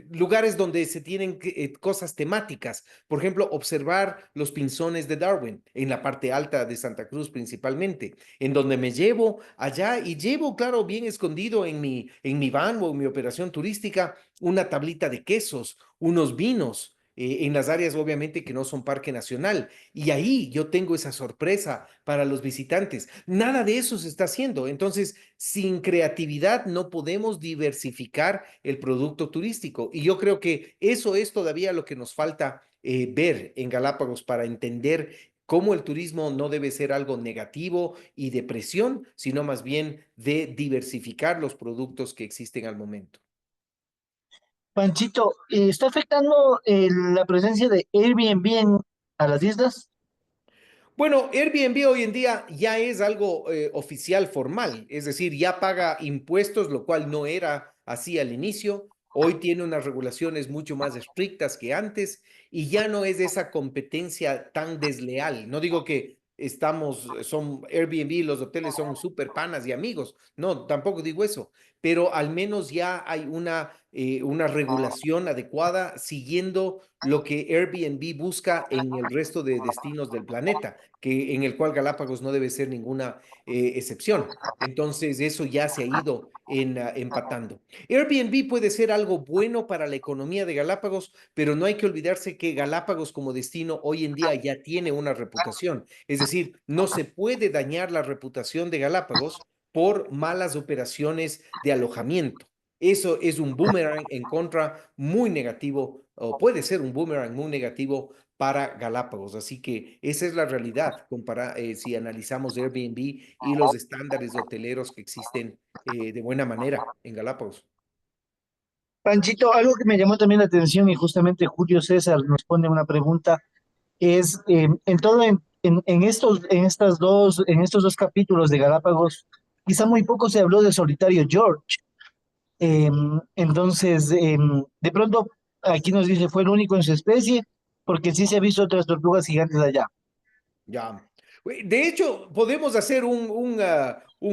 S1: Lugares donde se tienen cosas temáticas, por ejemplo, observar los pinzones de Darwin en la parte alta de Santa Cruz principalmente, en donde me llevo allá y llevo, claro, bien escondido en mi van o en mi operación turística, una tablita de quesos, unos vinos. En las áreas obviamente que no son parque nacional. Y ahí yo tengo esa sorpresa para los visitantes. Nada de eso se está haciendo. Entonces, sin creatividad no podemos diversificar el producto turístico. Y yo creo que eso es todavía lo que nos falta ver en Galápagos para entender cómo el turismo no debe ser algo negativo y de presión, sino más bien de diversificar los productos que existen al momento.
S2: Panchito, ¿está afectando la presencia de Airbnb a las islas?
S1: Bueno, Airbnb hoy en día ya es algo oficial formal, es decir, ya paga impuestos, lo cual no era así al inicio. Hoy tiene unas regulaciones mucho más estrictas que antes y ya no es esa competencia tan desleal. No digo que son Airbnb, los hoteles son súper panas y amigos, no, tampoco digo eso, pero al menos ya hay una regulación adecuada siguiendo lo que Airbnb busca en el resto de destinos del planeta en el cual Galápagos no debe ser ninguna excepción. Entonces, eso ya se ha ido empatando. Airbnb puede ser algo bueno para la economía de Galápagos, pero no hay que olvidarse que Galápagos como destino hoy en día ya tiene una reputación. Es decir, no se puede dañar la reputación de Galápagos por malas operaciones de alojamiento. Eso es un boomerang en contra muy negativo, o puede ser un boomerang muy negativo para Galápagos. Así que esa es la realidad si analizamos Airbnb y los estándares hoteleros que existen de buena manera en Galápagos.
S2: Panchito, algo que me llamó también la atención y justamente Julio César nos pone una pregunta, es en todo en estos dos capítulos de Galápagos, quizá muy poco se habló de Solitario George. Entonces, de pronto aquí nos dice fue el único en su especie, porque sí se ha visto otras tortugas gigantes allá.
S1: Ya. De hecho, podemos hacer un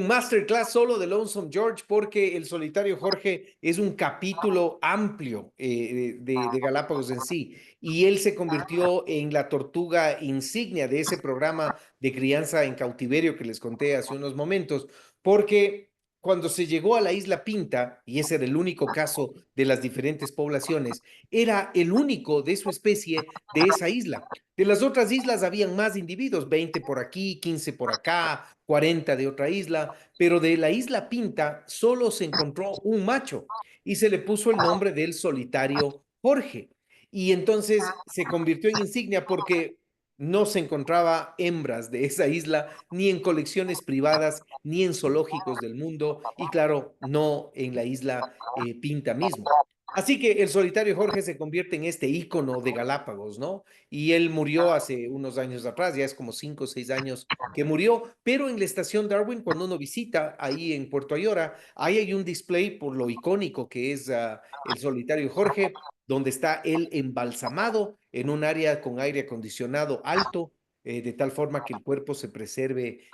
S1: masterclass solo de Lonesome George porque el solitario Jorge es un capítulo amplio de Galápagos en sí. Y él se convirtió en la tortuga insignia de ese programa de crianza en cautiverio que les conté hace unos momentos, porque cuando se llegó a la isla Pinta, y ese era el único caso de las diferentes poblaciones, era el único de su especie de esa isla. De las otras islas habían más individuos, 20 por aquí, 15 por acá, 40 de otra isla, pero de la isla Pinta solo se encontró un macho y se le puso el nombre del solitario Jorge. Y entonces se convirtió en insignia porque no se encontraba hembras de esa isla ni en colecciones privadas ni en zoológicos del mundo y claro, no en la isla Pinta mismo. Así que el solitario Jorge se convierte en este ícono de Galápagos, ¿no? Y él murió hace unos años atrás, ya es como 5 o 6 años que murió, pero en la estación Darwin, cuando uno visita ahí en Puerto Ayora, ahí hay un display por lo icónico que es el solitario Jorge, donde está él embalsamado en un área con aire acondicionado alto, de tal forma que el cuerpo se preserve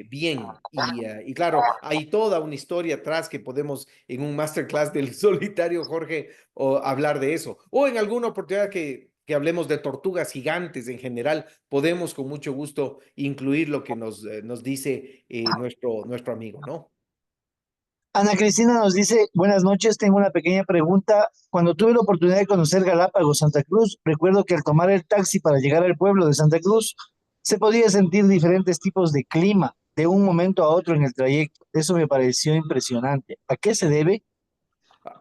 S1: bien. Y claro, hay toda una historia atrás que podemos en un masterclass del solitario Jorge hablar de eso. O en alguna oportunidad que hablemos de tortugas gigantes en general, podemos con mucho gusto incluir lo que nos dice nuestro amigo, ¿no?
S2: Ana Cristina nos dice, buenas noches, tengo una pequeña pregunta. Cuando tuve la oportunidad de conocer Galápagos, Santa Cruz, recuerdo que al tomar el taxi para llegar al pueblo de Santa Cruz, se podía sentir diferentes tipos de clima de un momento a otro en el trayecto. Eso me pareció impresionante. ¿A qué se debe?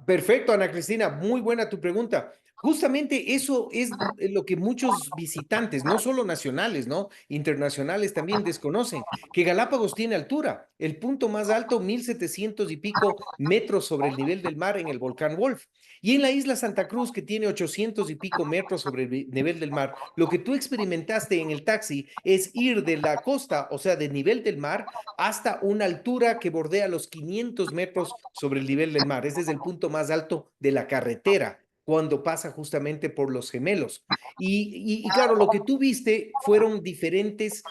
S1: Perfecto, Ana Cristina, muy buena tu pregunta. Justamente eso es lo que muchos visitantes, no solo nacionales, ¿no? Internacionales también desconocen, que Galápagos tiene altura. El punto más alto, 1700 y pico metros sobre el nivel del mar en el volcán Wolf. Y en la isla Santa Cruz, que tiene 800 y pico metros sobre el nivel del mar, lo que tú experimentaste en el taxi es ir de la costa, o sea, de nivel del mar, hasta una altura que bordea los 500 metros sobre el nivel del mar. Ese es el punto más alto de la carretera cuando pasa justamente por los gemelos. Y claro, lo que tú viste fueron diferentes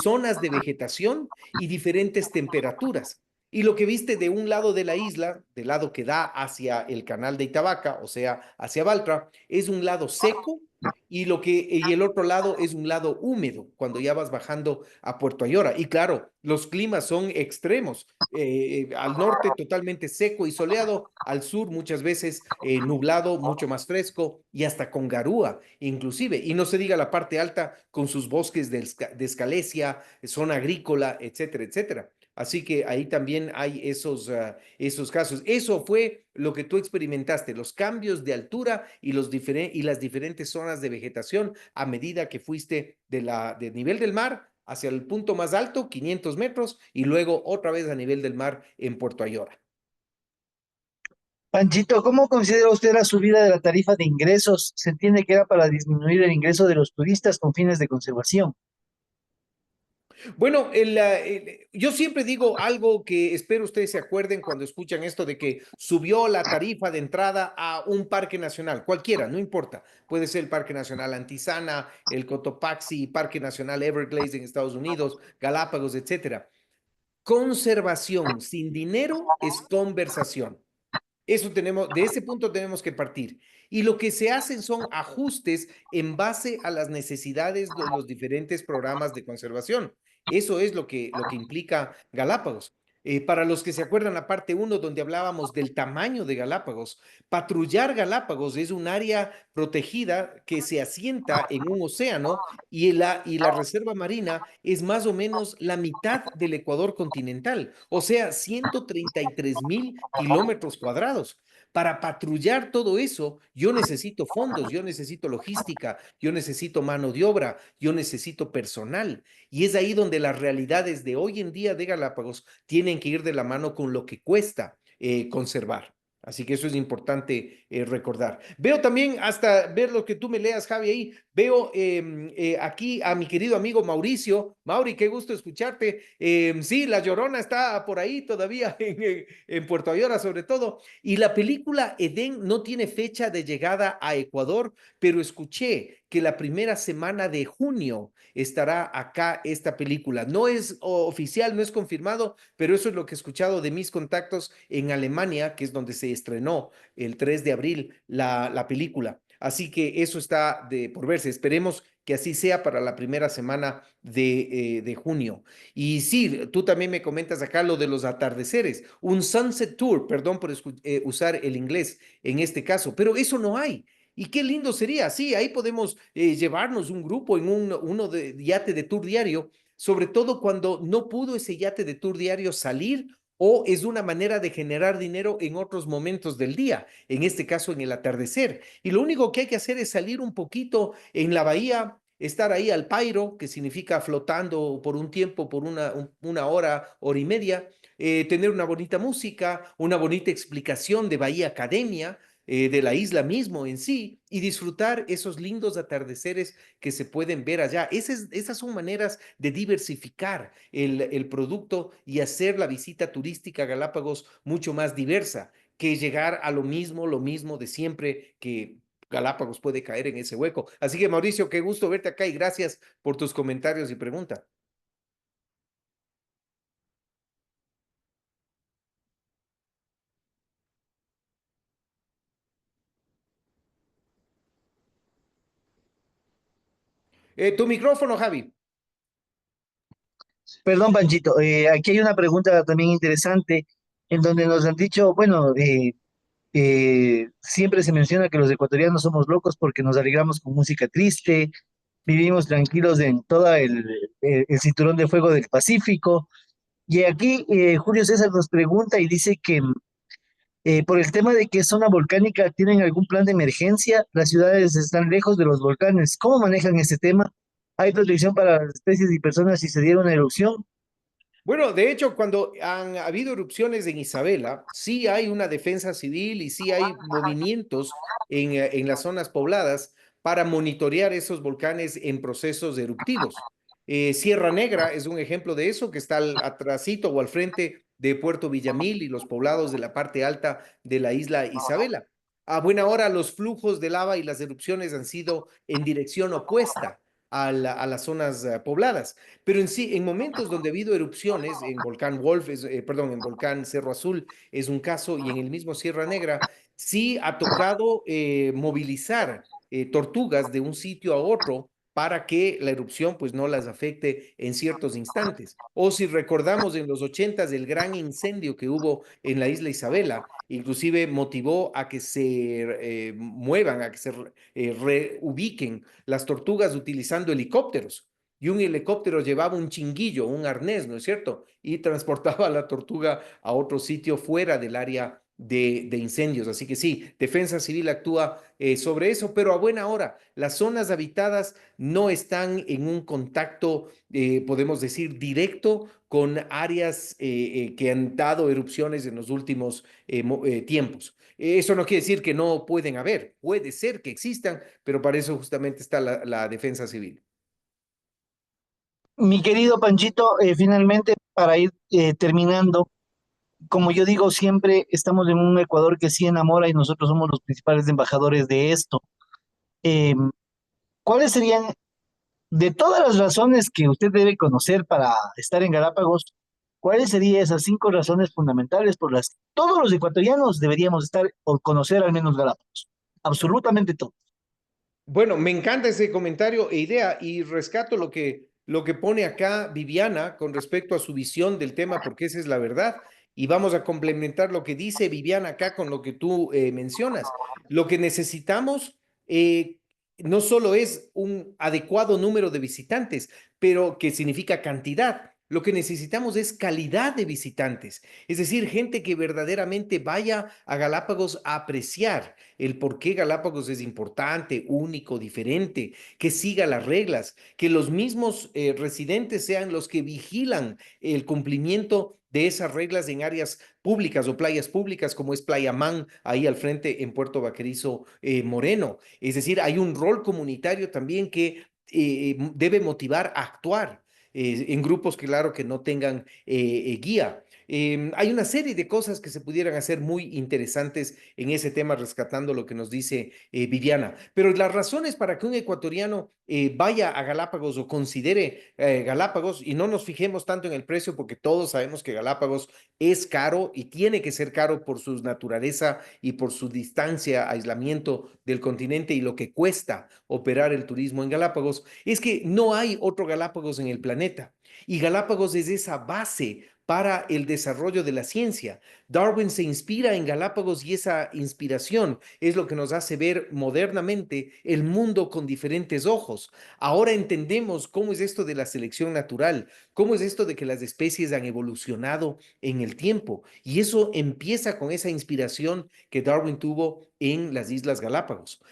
S1: zonas de vegetación y diferentes temperaturas. Y lo que viste de un lado de la isla, del lado que da hacia el canal de Itavaca, o sea, hacia Baltra, es un lado seco y el otro lado es un lado húmedo cuando ya vas bajando a Puerto Ayora. Y claro, los climas son extremos. Al norte totalmente seco y soleado, al sur muchas veces nublado, mucho más fresco y hasta con garúa inclusive. Y no se diga la parte alta con sus bosques de escalesia, zona agrícola, etcétera, etcétera. Así que ahí también hay esos casos. Eso fue lo que tú experimentaste, los cambios de altura y las diferentes zonas de vegetación a medida que fuiste del nivel del mar hacia el punto más alto, 500 metros, y luego otra vez a nivel del mar en Puerto Ayora.
S2: Panchito, ¿cómo considera usted la subida de la tarifa de ingresos? Se entiende que era para disminuir el ingreso de los turistas con fines de conservación.
S1: Bueno, yo siempre digo algo que espero ustedes se acuerden cuando escuchan esto de que subió la tarifa de entrada a un parque nacional, cualquiera, no importa. Puede ser el Parque Nacional Antisana, el Cotopaxi, Parque Nacional Everglades en Estados Unidos, Galápagos, etcétera. Conservación sin dinero es conversación. Eso tenemos, de ese punto tenemos que partir. Y lo que se hacen son ajustes en base a las necesidades de los diferentes programas de conservación. Eso es lo que implica Galápagos. Para los que se acuerdan la parte uno donde hablábamos del tamaño de Galápagos, patrullar Galápagos es un área protegida que se asienta en un océano y la reserva marina es más o menos la mitad del Ecuador continental, o sea, 133.000 kilómetros cuadrados. Para patrullar todo eso, yo necesito fondos, yo necesito logística, yo necesito mano de obra, yo necesito personal. Y es ahí donde las realidades de hoy en día de Galápagos tienen que ir de la mano con lo que cuesta conservar. Así que eso es importante recordar. Veo también, hasta ver lo que tú me leas, Javi, ahí, veo aquí a mi querido amigo Mauricio. Mauri, qué gusto escucharte. Sí, La Llorona está por ahí todavía en Puerto Ayora sobre todo. Y la película Edén no tiene fecha de llegada a Ecuador, pero escuché que la primera semana de junio estará acá esta película. No es oficial, no es confirmado, pero eso es lo que he escuchado de mis contactos en Alemania, que es donde se estrenó el 3 de abril la película. Así que eso está por verse. Esperemos que así sea para la primera semana de junio. Y sí, tú también me comentas acá lo de los atardeceres, un sunset tour, perdón por usar el inglés en este caso, pero eso no hay. Y qué lindo sería, sí, ahí podemos llevarnos un grupo en uno de yate de tour diario, sobre todo cuando no pudo ese yate de tour diario salir o es una manera de generar dinero en otros momentos del día, en este caso en el atardecer. Y lo único que hay que hacer es salir un poquito en la bahía, estar ahí al pairo, que significa flotando por un tiempo, por una hora, hora y media, tener una bonita música, una bonita explicación de Bahía Academia, de la isla mismo en sí, y disfrutar esos lindos atardeceres que se pueden ver allá. Esas son maneras de diversificar el producto y hacer la visita turística a Galápagos mucho más diversa que llegar a lo mismo de siempre que Galápagos puede caer en ese hueco. Así que Mauricio, qué gusto verte acá y gracias por tus comentarios y preguntas. Tu micrófono, Javi.
S2: Perdón, Panchito, aquí hay una pregunta también interesante en donde nos han dicho, bueno, siempre se menciona que los ecuatorianos somos locos porque nos alegramos con música triste, vivimos tranquilos en todo el cinturón de fuego del Pacífico. Y aquí Julio César nos pregunta y dice que por el tema de que es zona volcánica, ¿tienen algún plan de emergencia? Las ciudades están lejos de los volcanes. ¿Cómo manejan ese tema? ¿Hay protección para las especies y personas si se diera una erupción?
S1: Bueno, de hecho, cuando han habido erupciones en Isabela, sí hay una defensa civil y sí hay movimientos en las zonas pobladas para monitorear esos volcanes en procesos eruptivos. Sierra Negra es un ejemplo de eso, que está atrasito o al frente de Puerto Villamil y los poblados de la parte alta de la isla Isabela. A buena hora, los flujos de lava y las erupciones han sido en dirección opuesta a las zonas pobladas. Pero en sí, en momentos donde ha habido erupciones, en Volcán Wolf, perdón, en Volcán Cerro Azul es un caso, y en el mismo Sierra Negra, sí ha tocado movilizar tortugas de un sitio a otro para que la erupción pues no las afecte en ciertos instantes. O si recordamos en los 80 el gran incendio que hubo en la isla Isabela, inclusive motivó a que se muevan, a que se reubiquen las tortugas utilizando helicópteros y un helicóptero llevaba un chinguillo, un arnés, ¿no es cierto? Y transportaba a la tortuga a otro sitio fuera del área de incendios. Así que sí, Defensa Civil actúa sobre eso, pero a buena hora. Las zonas habitadas no están en un contacto, podemos decir, directo con áreas que han dado erupciones en los últimos tiempos. Eso no quiere decir que no pueden haber, puede ser que existan, pero para eso justamente está la defensa civil.
S2: Mi querido Panchito, finalmente para ir terminando, como yo digo siempre, estamos en un Ecuador que sí enamora y nosotros somos los principales embajadores de esto. Eh, ¿Cuáles serían, de todas las razones que usted debe conocer para estar en Galápagos, cuáles serían esas 5 razones fundamentales por las que todos los ecuatorianos deberíamos estar o conocer al menos Galápagos? Absolutamente todo.
S1: Bueno, me encanta ese comentario e idea y rescato lo que pone acá Viviana con respecto a su visión del tema, porque esa es la verdad. Y vamos a complementar lo que dice Viviana acá con lo que tú mencionas. Lo que necesitamos no solo es un adecuado número de visitantes, pero que significa cantidad. Lo que necesitamos es calidad de visitantes, es decir, gente que verdaderamente vaya a Galápagos a apreciar el por qué Galápagos es importante, único, diferente, que siga las reglas, que los mismos residentes sean los que vigilan el cumplimiento de esas reglas en áreas públicas o playas públicas, como es Playa Man, ahí al frente en Puerto Vaquerizo Moreno. Es decir, hay un rol comunitario también que debe motivar a actuar en grupos, claro, que no tengan guía. Hay una serie de cosas que se pudieran hacer muy interesantes en ese tema, rescatando lo que nos dice Viviana. Pero las razones para que un ecuatoriano vaya a Galápagos o considere Galápagos, y no nos fijemos tanto en el precio, porque todos sabemos que Galápagos es caro y tiene que ser caro por su naturaleza y por su distancia, aislamiento del continente y lo que cuesta operar el turismo en Galápagos, es que no hay otro Galápagos en el planeta. Y Galápagos es esa base para el desarrollo de la ciencia. Darwin se inspira en Galápagos y esa inspiración es lo que nos hace ver modernamente el mundo con diferentes ojos. Ahora entendemos cómo es esto de la selección natural, cómo es esto de que las especies han evolucionado en el tiempo. Y eso empieza con esa inspiración que Darwin tuvo en las Islas Galápagos.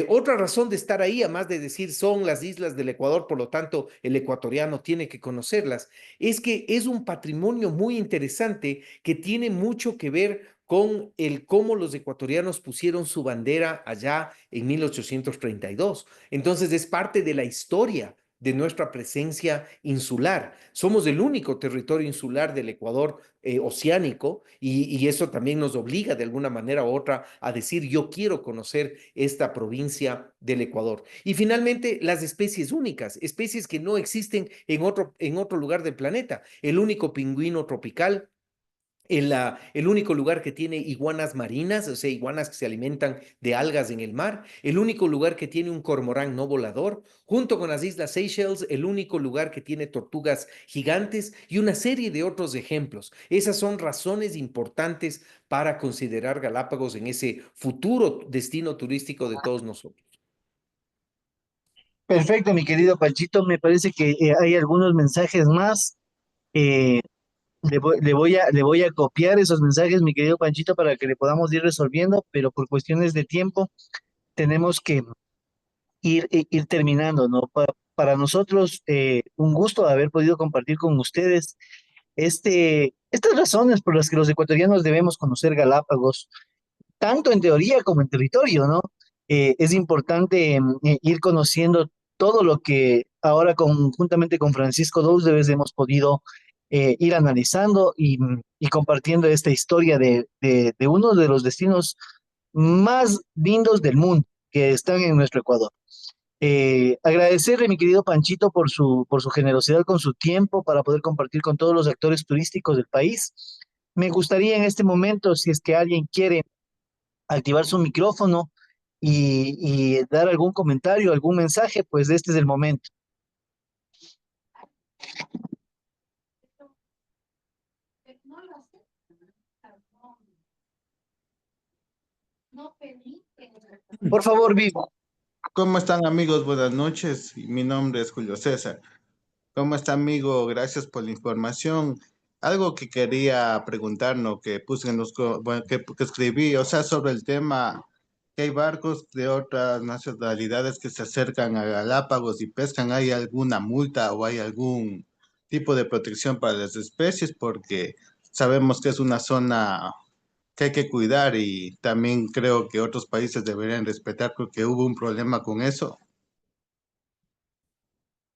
S1: Otra razón de estar ahí, además de decir son las islas del Ecuador, por lo tanto el ecuatoriano tiene que conocerlas, es que es un patrimonio muy interesante que tiene mucho que ver con el cómo los ecuatorianos pusieron su bandera allá en 1832. Entonces es parte de la historia de nuestra presencia insular. Somos el único territorio insular del Ecuador oceánico y eso también nos obliga de alguna manera u otra a decir yo quiero conocer esta provincia del Ecuador. Y finalmente las especies únicas, especies que no existen en otro lugar del planeta. El único pingüino tropical, el único lugar que tiene iguanas marinas, o sea, iguanas que se alimentan de algas en el mar, el único lugar que tiene un cormorán no volador, junto con las Islas Seychelles, el único lugar que tiene tortugas gigantes y una serie de otros ejemplos. Esas son razones importantes para considerar Galápagos en ese futuro destino turístico de todos nosotros.
S2: Perfecto, mi querido Panchito. Me parece que hay algunos mensajes más. Eh, le voy a copiar esos mensajes, mi querido Panchito, para que le podamos ir resolviendo, pero por cuestiones de tiempo tenemos que ir terminando, ¿no? Para nosotros, un gusto haber podido compartir con ustedes estas razones por las que los ecuatorianos debemos conocer Galápagos, tanto en teoría como en territorio, ¿no? Es importante ir conociendo todo lo que ahora conjuntamente con Francisco Douceves hemos podido ir analizando y compartiendo esta historia de uno de los destinos más lindos del mundo que están en nuestro Ecuador. Agradecerle, mi querido Panchito, por su generosidad con su tiempo para poder compartir con todos los actores turísticos del país. Me gustaría en este momento, si es que alguien quiere activar su micrófono y dar algún comentario, algún mensaje, pues este es el momento. Por favor, Vivo.
S3: ¿Cómo están amigos? Buenas noches. Mi nombre es Julio César. ¿Cómo está amigo? Gracias por la información. algo que quería preguntarnos, que puse en bueno, que escribí, o sea, sobre el tema que hay barcos de otras nacionalidades que se acercan a Galápagos y pescan. ¿Hay alguna multa o hay algún tipo de protección para las especies? Porque sabemos que es una zona que hay que cuidar y también creo que otros países deberían respetar porque hubo un problema con eso.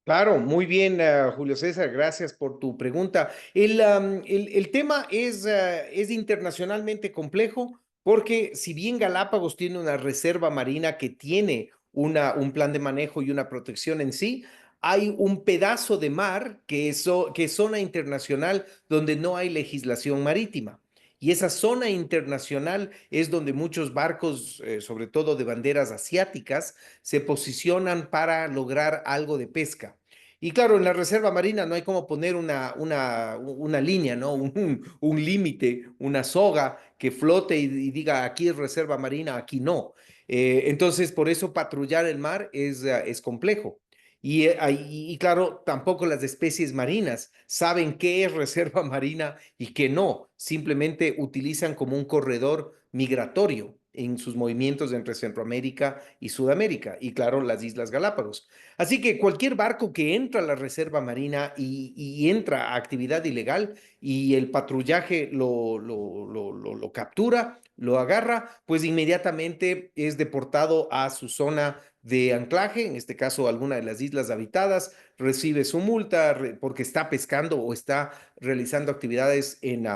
S1: Claro, muy bien, Julio César, gracias por tu pregunta. El tema es internacionalmente complejo porque si bien Galápagos tiene una reserva marina que tiene un plan de manejo y una protección en sí, hay un pedazo de mar que es zona internacional donde no hay legislación marítima. Y esa zona internacional es donde muchos barcos, sobre todo de banderas asiáticas, se posicionan para lograr algo de pesca. Y claro, en la reserva marina no hay como poner una línea, ¿no? Un límite, una soga que flote y diga aquí es reserva marina, aquí no. Entonces, por eso patrullar el mar es complejo. Y claro, tampoco las especies marinas saben qué es reserva marina y qué no. Simplemente utilizan como un corredor migratorio en sus movimientos entre Centroamérica y Sudamérica y claro, las Islas Galápagos. Así que cualquier barco que entra a la reserva marina y entra a actividad ilegal y el patrullaje lo captura, lo agarra, pues inmediatamente es deportado a su zona de anclaje, en este caso alguna de las islas habitadas, recibe su multa porque está pescando o está realizando actividades en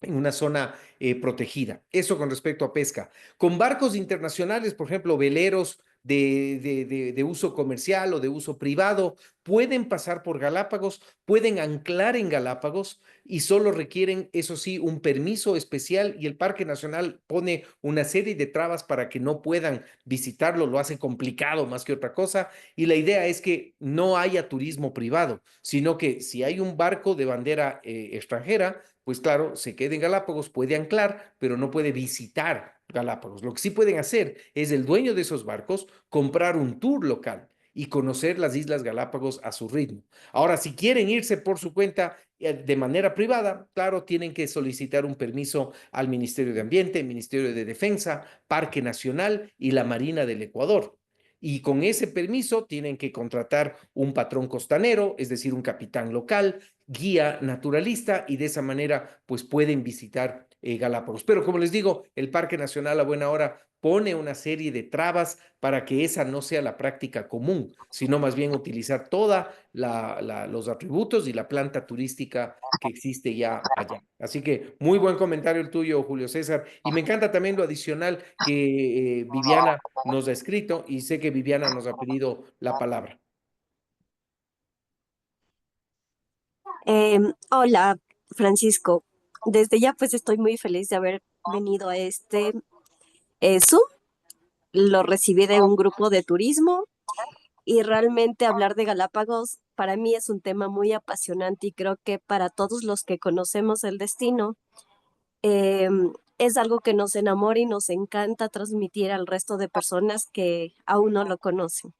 S1: una zona protegida. Eso con respecto a pesca. Con barcos internacionales, por ejemplo, veleros de uso comercial o de uso privado, pueden pasar por Galápagos, pueden anclar en Galápagos y solo requieren, eso sí, un permiso especial y el Parque Nacional pone una serie de trabas para que no puedan visitarlo, lo hace complicado más que otra cosa y la idea es que no haya turismo privado, sino que si hay un barco de bandera extranjera, pues claro, se queda en Galápagos, puede anclar, pero no puede visitar Galápagos. Lo que sí pueden hacer es el dueño de esos barcos comprar un tour local y conocer las Islas Galápagos a su ritmo. Ahora, si quieren irse por su cuenta de manera privada, claro, tienen que solicitar un permiso al Ministerio de Ambiente, Ministerio de Defensa, Parque Nacional y la Marina del Ecuador. Y con ese permiso tienen que contratar un patrón costanero, es decir, un capitán local, guía naturalista, y de esa manera pues pueden visitar Galápagos. Pero como les digo, el Parque Nacional a buena hora pone una serie de trabas para que esa no sea la práctica común, sino más bien utilizar todos los atributos y la planta turística que existe ya allá. Así que muy buen comentario el tuyo, Julio César. Y me encanta también lo adicional que Viviana nos ha escrito y sé que Viviana nos ha pedido la palabra.
S4: Hola, Francisco. Desde ya pues estoy muy feliz de haber venido a este Zoom. Lo recibí de un grupo de turismo y realmente hablar de Galápagos para mí es un tema muy apasionante y creo que para todos los que conocemos el destino es algo que nos enamora y nos encanta transmitir al resto de personas que aún no lo conocen.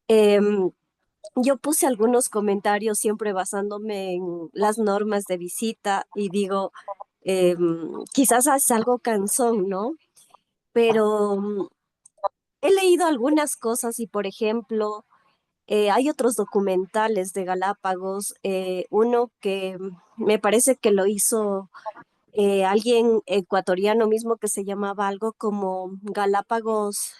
S4: Em, Yo puse algunos comentarios siempre basándome en las normas de visita y digo, quizás es algo cansón, ¿no? Pero he leído algunas cosas y, por ejemplo, hay otros documentales de Galápagos, uno que me parece que lo hizo alguien ecuatoriano mismo que se llamaba algo como Galápagos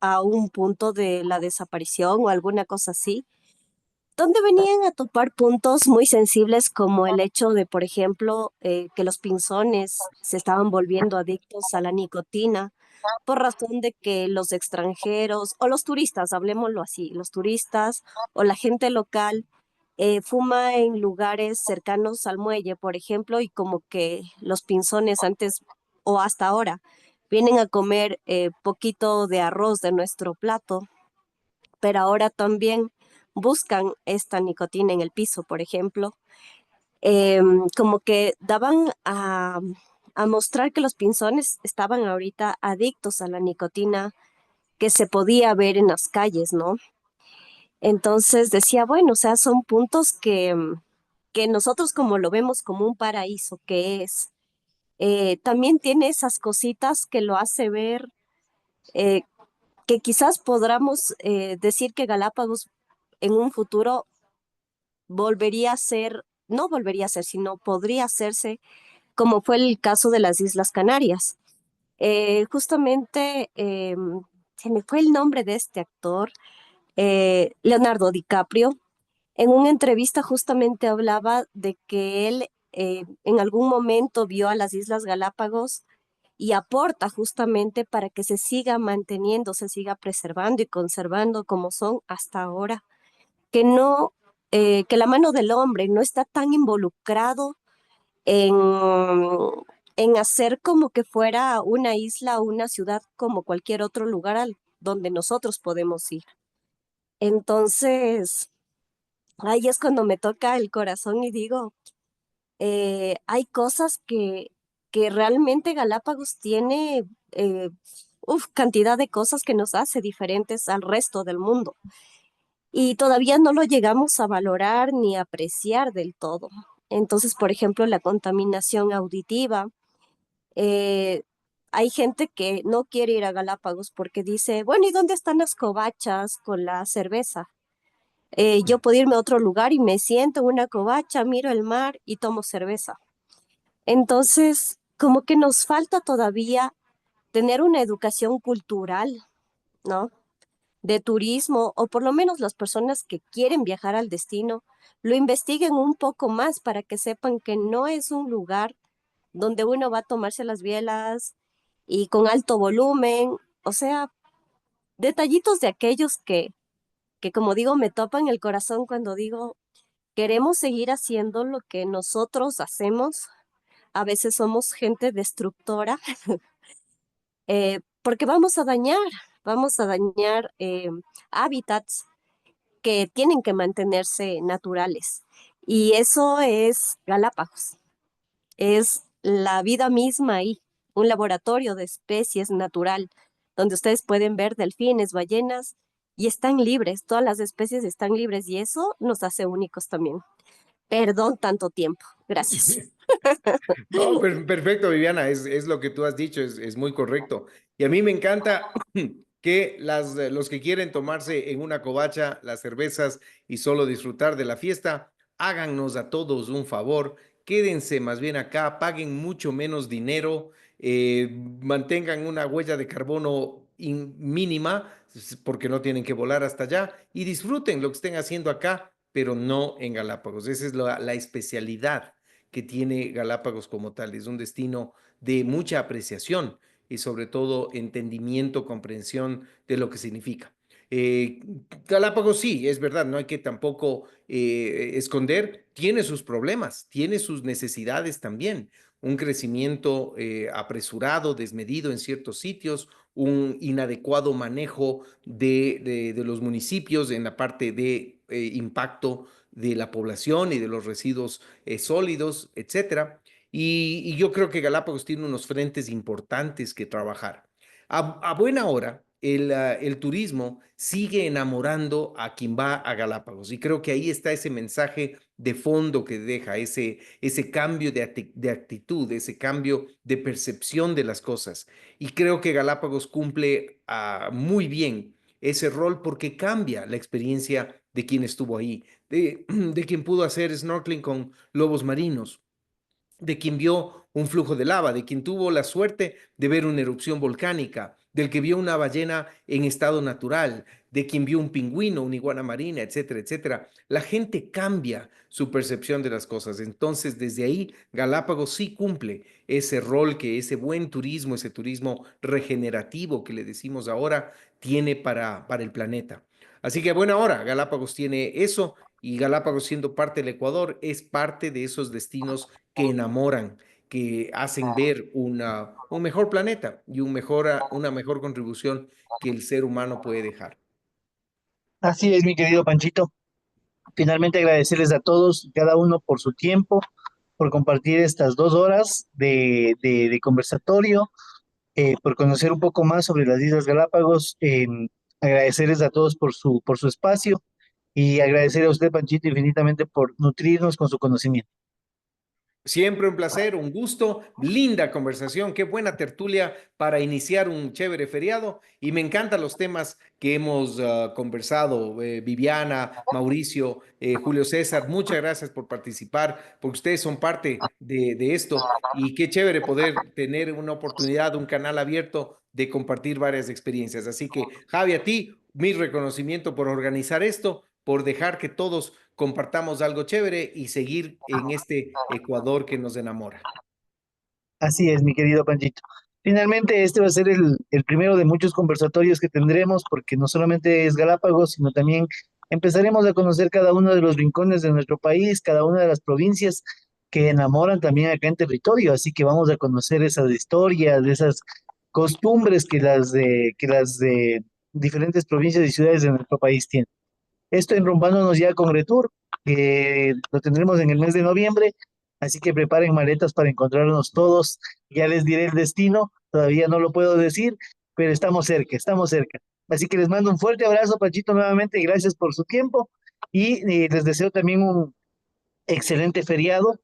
S4: a un punto de la desaparición o alguna cosa así donde venían a topar puntos muy sensibles como el hecho de, por ejemplo, que los pinzones se estaban volviendo adictos a la nicotina por razón de que los extranjeros o los turistas, hablemoslo así, los turistas o la gente local fuma en lugares cercanos al muelle, por ejemplo, y como que los pinzones antes o hasta ahora vienen a comer poquito de arroz de nuestro plato pero ahora también buscan esta nicotina en el piso, por ejemplo, como que daban a mostrar que los pinzones estaban ahorita adictos a la nicotina que se podía ver en las calles, ¿no? Entonces decía, bueno, o sea, son puntos que que nosotros como lo vemos como un paraíso que es, también tiene esas cositas que lo hace ver, eh, que quizás podamos decir que Galápagos en un futuro volvería a ser, no volvería a ser, sino podría hacerse como fue el caso de las Islas Canarias. Justamente se me fue el nombre de este actor, Leonardo DiCaprio. En una entrevista justamente hablaba de que él en algún momento vio a las Islas Galápagos y aporta justamente para que se siga manteniendo, se siga preservando y conservando como son hasta ahora, que no, que la mano del hombre no está tan involucrado en, en hacer como que fuera una isla o una ciudad como cualquier otro lugar donde nosotros podemos ir. Entonces, ahí es cuando me toca el corazón y digo, hay cosas que realmente Galápagos tiene, cantidad de cosas que nos hace diferentes al resto del mundo. Y todavía no lo llegamos a valorar ni a apreciar del todo. Entonces, por ejemplo, la contaminación auditiva. eh, Hay gente que no quiere ir a Galápagos porque dice, bueno, ¿y dónde están las covachas con la cerveza? Yo puedo irme a otro lugar y me siento en una covacha, miro el mar y tomo cerveza. Entonces, como que nos falta todavía tener una educación cultural, ¿no? De turismo, o por lo menos las personas que quieren viajar al destino, lo investiguen un poco más para que sepan que no es un lugar donde uno va a tomarse las bielas y con alto volumen, o sea, detallitos de aquellos que como digo, me topan el corazón cuando digo, queremos seguir haciendo lo que nosotros hacemos. A veces somos gente destructora, porque vamos a dañar hábitats que tienen que mantenerse naturales. Y eso es Galápagos, es la vida misma ahí, un laboratorio de especies natural, donde ustedes pueden ver delfines, ballenas, y están libres, todas las especies están libres, y eso nos hace únicos también. Perdón tanto tiempo. Gracias.
S1: No, perfecto, Viviana, es lo que tú has dicho, es muy correcto. Y a mí me encanta que los que quieren tomarse en una covacha las cervezas y solo disfrutar de la fiesta, háganos a todos un favor, quédense más bien acá, paguen mucho menos dinero, mantengan una huella de carbono mínima, porque no tienen que volar hasta allá, y disfruten lo que estén haciendo acá, pero no en Galápagos. Esa es la especialidad que tiene Galápagos como tal. Es un destino de mucha apreciación y sobre todo entendimiento, comprensión de lo que significa. Eh, Galápagos sí, es verdad, no hay que tampoco esconder, tiene sus problemas, tiene sus necesidades también, un crecimiento apresurado, desmedido en ciertos sitios, un inadecuado manejo de los municipios en la parte de impacto de la población y de los residuos sólidos, etcétera. Y yo creo que Galápagos tiene unos frentes importantes que trabajar. A buena hora, el turismo sigue enamorando a quien va a Galápagos y creo que ahí está ese mensaje de fondo que deja, ese cambio de actitud, ese cambio de percepción de las cosas. Y creo que Galápagos cumple muy bien ese rol porque cambia la experiencia de quien estuvo ahí, de quien pudo hacer snorkeling con lobos marinos, de quien vio un flujo de lava, de quien tuvo la suerte de ver una erupción volcánica, del que vio una ballena en estado natural, de quien vio un pingüino, una iguana marina, etcétera, etcétera. La gente cambia su percepción de las cosas. Entonces, desde ahí, Galápagos sí cumple ese rol que ese buen turismo, ese turismo regenerativo que le decimos ahora, tiene para el planeta. Así que a buena hora, Galápagos tiene eso y Galápagos siendo parte del Ecuador es parte de esos destinos que enamoran, que hacen ver un mejor planeta y una mejor contribución que el ser humano puede dejar.
S2: Así es, mi querido Panchito. Finalmente agradecerles a todos, cada uno por su tiempo, por compartir estas 2 horas de conversatorio, por conocer un poco más sobre las Islas Galápagos. Agradecerles a todos por su espacio y agradecer a usted, Panchito, infinitamente por nutrirnos con su conocimiento.
S1: Siempre un placer, un gusto, linda conversación, qué buena tertulia para iniciar un chévere feriado y me encantan los temas que hemos conversado, Viviana, Mauricio, Julio César, muchas gracias por participar, porque ustedes son parte de esto y qué chévere poder tener una oportunidad, un canal abierto de compartir varias experiencias. Así que, Javi, a ti, mi reconocimiento por organizar esto, por dejar que todos compartamos algo chévere y seguir en este Ecuador que nos enamora.
S2: Así es, mi querido Panchito. Finalmente, este va a ser el primero de muchos conversatorios que tendremos, porque no solamente es Galápagos, sino también empezaremos a conocer cada uno de los rincones de nuestro país, cada una de las provincias que enamoran también acá en territorio. Así que vamos a conocer esas historias, esas costumbres que las de diferentes provincias y ciudades de nuestro país tienen. Esto enrumbándonos ya con Retour, que lo tendremos en el mes de noviembre, así que preparen maletas para encontrarnos todos. Ya les diré el destino, todavía no lo puedo decir, pero estamos cerca, estamos cerca. Así que les mando un fuerte abrazo, Pachito, nuevamente, y gracias por su tiempo. Y les deseo también un excelente feriado.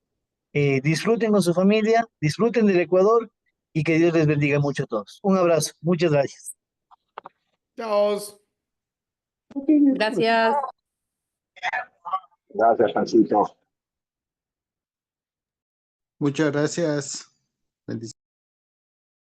S2: Disfruten con su familia, disfruten del Ecuador y que Dios les bendiga mucho a todos. Un abrazo, muchas gracias.
S1: Chao.
S4: Gracias.
S5: Gracias, Francisco.
S3: Muchas gracias. Bendiciones.